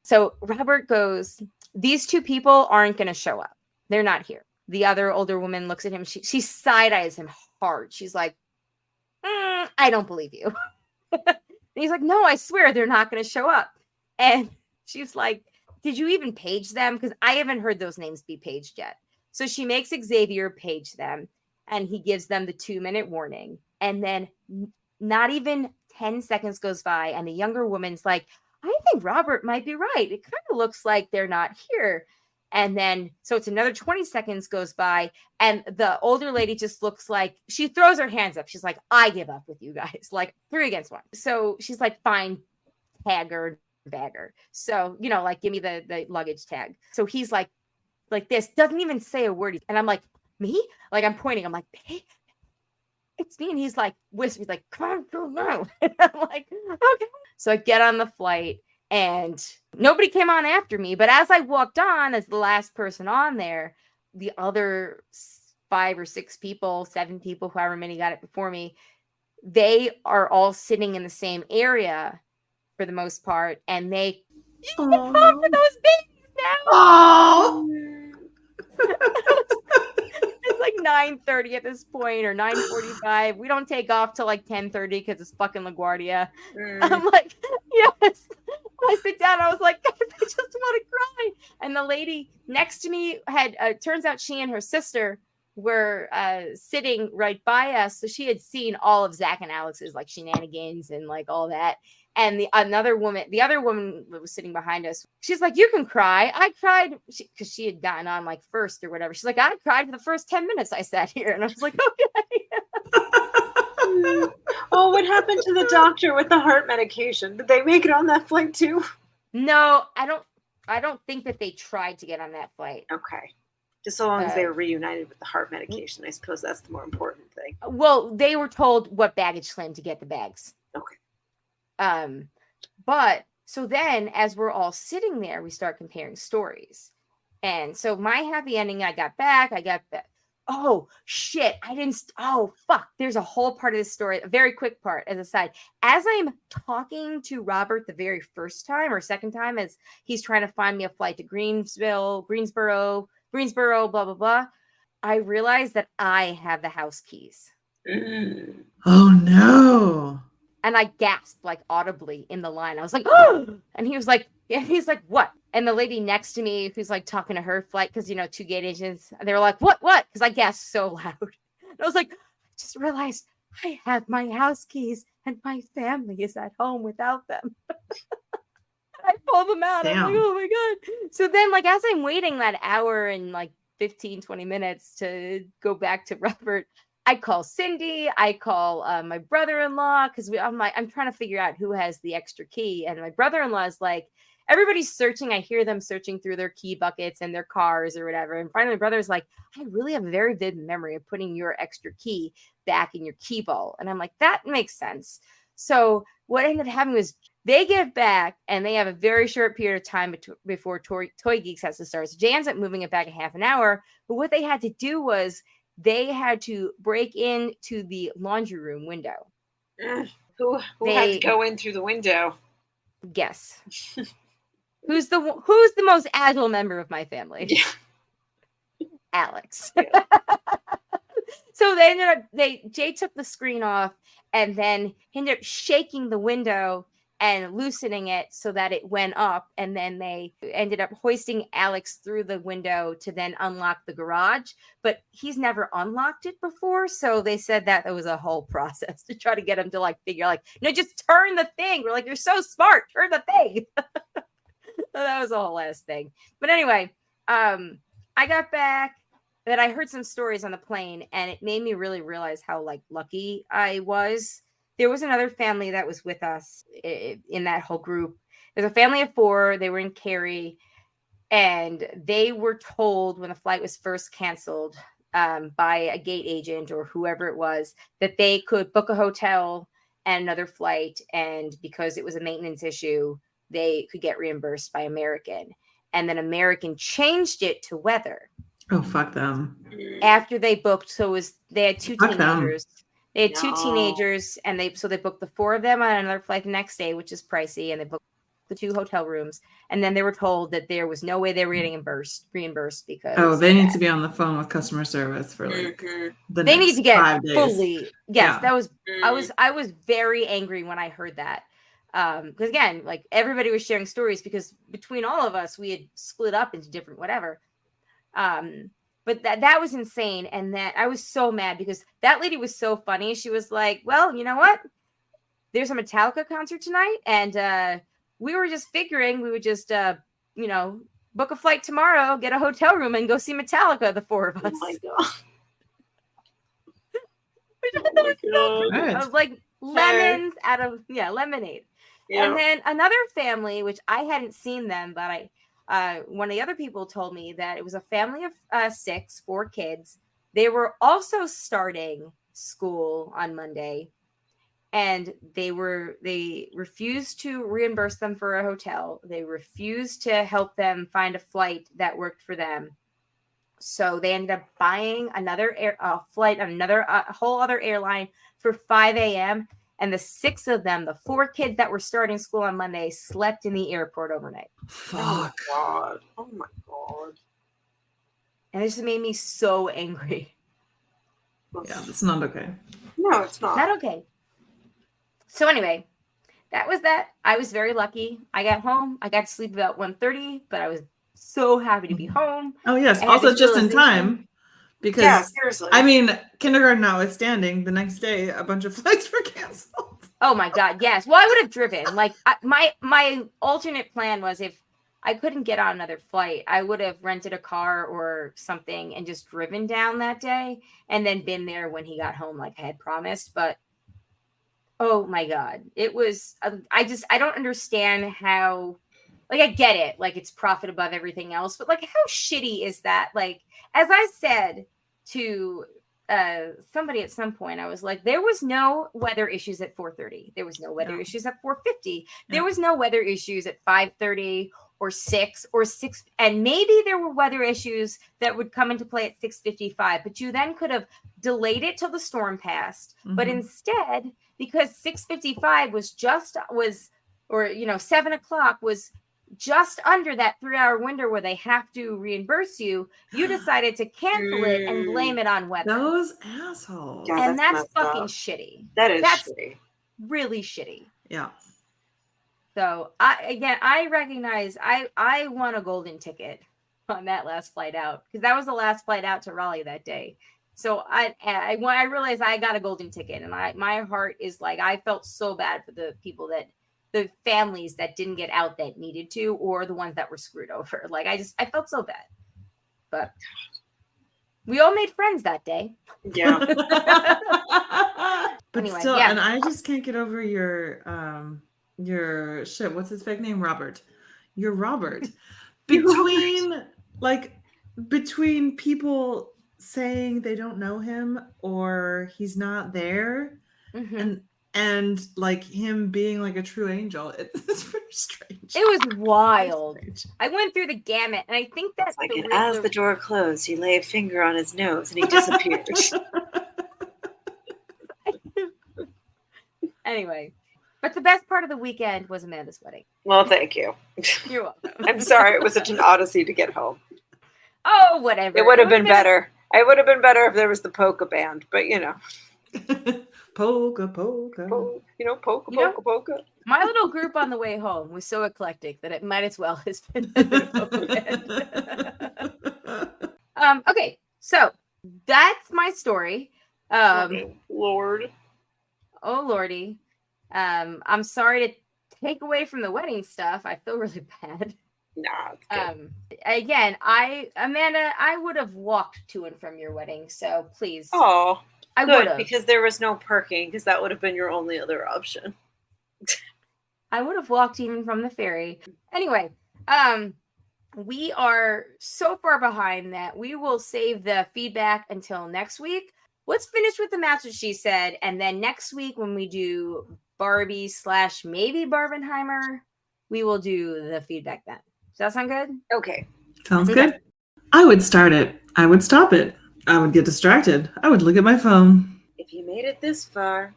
so Robert goes, these 2 people aren't going to show up. They're not here. The other older woman looks at him. She side-eyes him hard. She's like, I don't believe you. And he's like, no, I swear they're not going to show up. And she's like, did you even page them? Because I haven't heard those names be paged yet. So she makes Xavier page them and he gives them the 2-minute warning. And then not even 10 seconds goes by. And the younger woman's like, I think Robert might be right. It kind of looks like they're not here. And then, so it's another 20 seconds goes by and the older lady just looks like she throws her hands up. She's like, I give up with you guys, like 3 against 1. So she's like, fine, tagger, bagger. So, like, give me the luggage tag. So he's like this, doesn't even say a word. And I'm like, me? Like, I'm pointing. I'm like, hey, it's me. And he's like, whispers, like, come on, now. And I'm like, okay. So I get on the flight. And nobody came on after me. But as I walked on, as the last person on there, the other 5 or 6 people, 7 people, however many got it before me, they are all sitting in the same area for the most part. And they come for those babies now. Oh. It's like 9:30 at this point, or 9:45. We don't take off till like 10:30 because it's fucking LaGuardia. I'm like, yes. I sit down. I was like, guys, I just want to cry. And the lady next to me had, turns out she and her sister were sitting right by us. So she had seen all of Zach and Alex's like shenanigans and like all that. And the other woman that was sitting behind us, she's like, "You can cry." I cried because she had gotten on like first or whatever. She's like, "I cried for the first 10 minutes I sat here," and I was like, "Okay." Oh, what happened to the doctor with the heart medication? Did they make it on that flight too? No, I don't think that they tried to get on that flight. Okay. Just so long as they were reunited with the heart medication. I suppose that's the more important thing. Well, they were told what baggage claim to get the bags. Okay. But so then as we're all sitting there, we start comparing stories. And so my happy ending, I got back. Oh shit. Oh fuck. There's a whole part of this story, a very quick part as a side. As I'm talking to Robert the very first time or second time, as he's trying to find me a flight to Greensboro, blah, blah, blah, I realized that I have the house keys. Oh no. And I gasped like audibly in the line. I was like, "Oh!" And he's like, "What?" And the lady next to me who's like talking to her flight, because 2 gate agents, and they were like, What? Because I gasped so loud. And I was like, "I just realized I have my house keys and my family is at home without them." I pulled them out. Damn. I'm like, "Oh my God." So then, like, as I'm waiting that hour and like 15, 20 minutes to go back to Robert, I call Cindy. I call my brother-in-law because I'm trying to figure out who has the extra key. And my brother-in-law is like, everybody's searching. I hear them searching through their key buckets and their cars or whatever. And finally, my brother's like, "I really have a very vivid memory of putting your extra key back in your key vault." And I'm like, "That makes sense." So what ended up happening was they get back and they have a very short period of time before Toy Geeks has to start. So Jay ends up moving it back a half an hour. But what they had to do was they had to break into the laundry room window. Who had to go in through the window? Guess. Who's the most agile member of my family? Yeah. Alex. Yeah. So Jay took the screen off and then he ended up shaking the window and loosening it so that it went up. And then they ended up hoisting Alex through the window to then unlock the garage. But he's never unlocked it before. So they said that was a whole process to try to get him to like figure like, "No, just turn the thing." We're like, "You're so smart. Turn the thing." So that was a whole last thing. But anyway, I got back. That I heard some stories on the plane, and it made me really realize how like lucky I was. There was another family that was with us in that whole group. There's a family of 4. They were in Cary, and they were told when the flight was first canceled by a gate agent or whoever it was that they could book a hotel and another flight, and because it was a maintenance issue, they could get reimbursed by American. And then American changed it to weather. Oh, fuck them. After they booked, they had 2 Fuck teenagers. them. They had 2 teenagers, and they booked the 4 of them on another flight the next day, which is pricey, and they booked the 2 hotel rooms. And then they were told that there was no way they were getting reimbursed because they need to be on the phone with customer service for like they need to get 5 days. Fully. Yes, that was I was very angry when I heard that. Because again, like everybody was sharing stories because between all of us, we had split up into different whatever. But that was insane. And that I was so mad because that lady was so funny. She was like, "Well, you know what? There's a Metallica concert tonight. And we were just figuring we would just, book a flight tomorrow, get a hotel room and go see Metallica, the 4 of us." Oh my God. I was like lemons out of lemonade. Yeah. And then another family, which I hadn't seen them, but one of the other people told me that it was a family of 6, 4 kids. They were also starting school on Monday, and they refused to reimburse them for a hotel. They refused to help them find a flight that worked for them. So they ended up buying another flight on a whole other airline for 5 a.m. And the 6 of them, the 4 kids that were starting school on Monday, slept in the airport overnight. Fuck. Oh my God. And it just made me so angry. Yeah, it's not okay. No, it's not. Not okay. So anyway, that was that. I was very lucky. I got home. I got to sleep about 1:30, but I was so happy to be home. Oh, yes. Also just in time. Because, seriously. I mean, kindergarten notwithstanding, the next day, a bunch of flights were canceled. Oh my God, yes. Well, I would have driven. Like my alternate plan was if I couldn't get on another flight, I would have rented a car or something and just driven down that day and then been there when he got home like I had promised. But oh my God, it was, I don't understand how, like, I get it. Like, it's profit above everything else, but like, how shitty is that? Like, as I said to somebody at some point, I was like, there was no weather issues at 4:30. There was no weather issues at 4:50. There was no weather issues at 5:30 or 6 or 6. And maybe there were weather issues that would come into play at 6:55, but you then could have delayed it till the storm passed. But instead, because 6:55 was, or 7 o'clock was just under that 3-hour window where they have to reimburse you, you decided to cancel it and blame it on weather. Those assholes. Yeah, and that's fucking shitty. That's shitty. Really shitty. Yeah. So I recognize I won a golden ticket on that last flight out, because that was the last flight out to Raleigh that day. So I realized I got a golden ticket, and my heart is like, I felt so bad for the families that didn't get out that needed to, or the ones that were screwed over. Like, I felt so bad, but we all made friends that day. Yeah. But Anyway, still, yeah. and I just can't get over your shit. What's his fake name? Robert. You're Robert. Between people saying they don't know him or he's not there, and like him being like a true angel, it's pretty strange. It was wild. I went through the gamut, and I think that's like, and as the door closed, he lay a finger on his nose and he disappeared. Anyway, but the best part of the weekend was Amanda's wedding. Well, thank you. You're welcome. I'm sorry it was such an odyssey to get home. Oh, whatever. It would have been better. It would have been better if there was the polka band, but polka. Polka. My little group on the way home was so eclectic that it might as well have been. Okay, so that's my story. Lord. Oh Lordy. I'm sorry to take away from the wedding stuff. I feel really bad. Nah, it's good. Again, Amanda, I would have walked to and from your wedding, so please. Oh, I would have, because there was no parking, because that would have been your only other option. I would have walked even from the ferry. Anyway, we are so far behind that we will save the feedback until next week. Let's finish with the Match What She Said, and then next week when we do Barbie / maybe Barbenheimer, we will do the feedback then. Does that sound good? Okay. Sounds good. I would start it. I would stop it. I would get distracted. I would look at my phone. If you made it this far,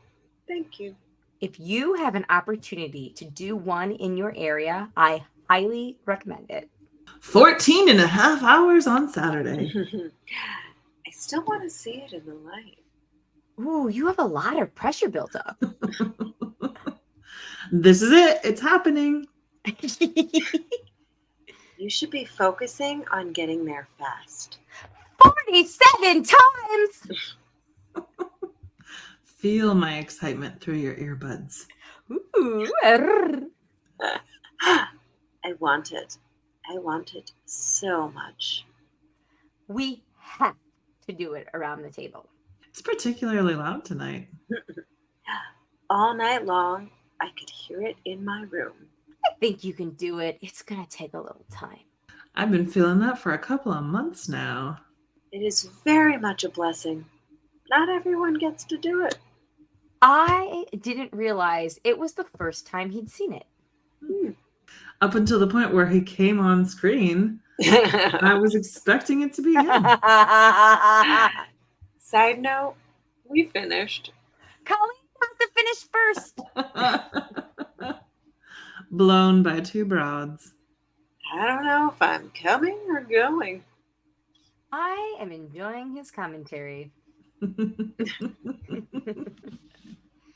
thank you. If you have an opportunity to do one in your area, I highly recommend it. 14 and a half hours on Saturday. I still want to see it in the light. Ooh, you have a lot of pressure built up. This is it. It's happening. You should be focusing on getting there fast. 47 times! Feel my excitement through your earbuds. Ooh. I want it. I want it so much. We have to do it around the table. It's particularly loud tonight. All night long, I could hear it in my room. I think you can do it. It's going to take a little time. I've been feeling that for a couple of months now. It is very much a blessing. Not everyone gets to do it. I didn't realize it was the first time he'd seen it. Up until the point where he came on screen, I was expecting it to be him. Side note, we finished. Colleen has to finish first. Blown by two broads. I don't know if I'm coming or going. I am enjoying his commentary.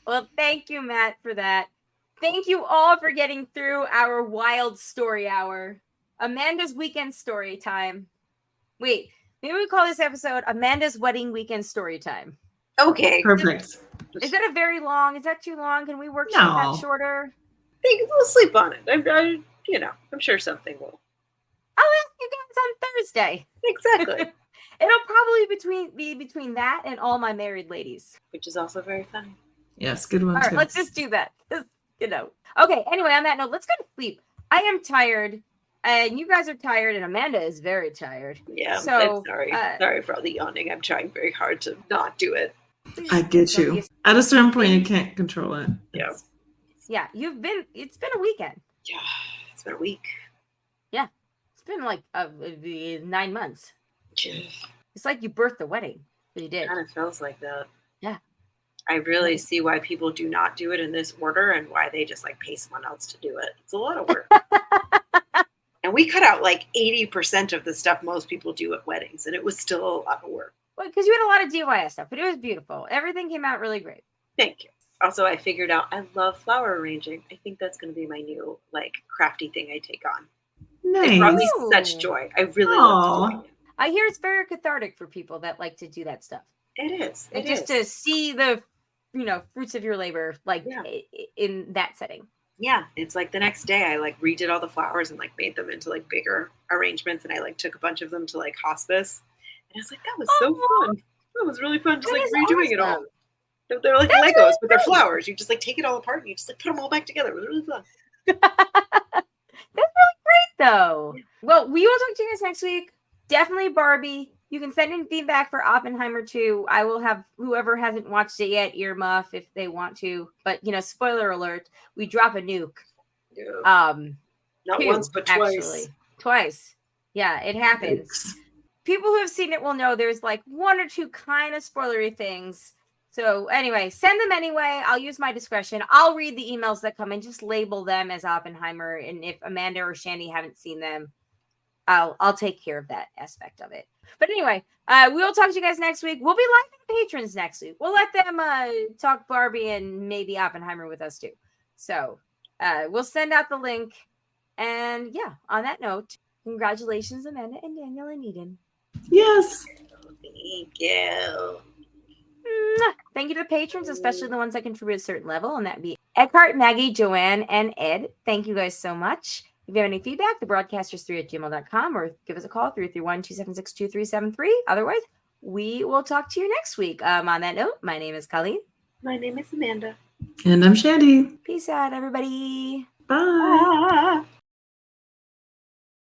Well, thank you, Matt, for that. Thank you all for getting through our wild story hour. Amanda's weekend story time. Wait, maybe we call this episode Amanda's wedding weekend story time. Okay. Perfect. Is that a very long? Is that too long? Can we work that No. shorter? We'll sleep on it. I'm sure something will. I'll ask you guys on Thursday. Exactly. It'll probably be between that and All My Married Ladies. Which is also very funny. Yes, good one All right, too. let's just do that. Okay, anyway, on that note, let's go to sleep. I am tired, and you guys are tired, and Amanda is very tired. Yeah, So, I'm sorry. Sorry for all the yawning. I'm trying very hard to not do it. I get you. At a certain point, you can't control it. Yeah. Yeah, it's been a weekend. Yeah, it's been a week. Yeah, it's been like 9 months. Yeah. It's like you birthed the wedding. You did. It kind of feels like that. Yeah. I really see why people do not do it in this order and why they just like pay someone else to do it. It's a lot of work. And we cut out like 80% of the stuff most people do at weddings, and it was still a lot of work. Well, because you had a lot of DIY stuff, but it was beautiful. Everything came out really great. Thank you. Also, I figured out I love flower arranging. I think that's going to be my new like crafty thing I take on. Nice. It brought me such joy. I really love doing it. I hear it's very cathartic for people that like to do that stuff. It is. And just to see the, fruits of your labor, in that setting. Yeah, it's like the next day I like redid all the flowers and like made them into like bigger arrangements, and I like took a bunch of them to like hospice, and I was like, that was so fun. That was really fun, just like redoing it all. They're like Legos, really but they're flowers. You just like take it all apart and you just like put them all back together. It was really fun. That's really great, though. Yeah. Well, we will talk to you guys next week. Definitely Barbie. You can send in feedback for Oppenheimer too. I will have whoever hasn't watched it yet earmuff if they want to. But spoiler alert: we drop a nuke. Yeah. Not once, but twice. Actually. Twice. Yeah, it happens. Oops. People who have seen it will know there's like one or two kind of spoilery things. So anyway, send them anyway. I'll use my discretion. I'll read the emails that come in. Just label them as Oppenheimer. And if Amanda or Shandy haven't seen them, I'll take care of that aspect of it. But anyway, we'll talk to you guys next week. We'll be live with the patrons next week. We'll let them talk Barbie and maybe Oppenheimer with us too. So we'll send out the link. And yeah, on that note, congratulations, Amanda and Daniel and Eden. Yes. Thank you. Thank you to the patrons, especially the ones that contribute a certain level, and that'd be Eckhart, Maggie, Joanne, and Ed. Thank you guys so much. If you have any feedback, thebroadcasters3@gmail.com, or give us a call 331-276-2373. Otherwise, we will talk to you next week. On that note, my name is Colleen. My name is Amanda. And I'm Shandy. Peace out, everybody. Bye.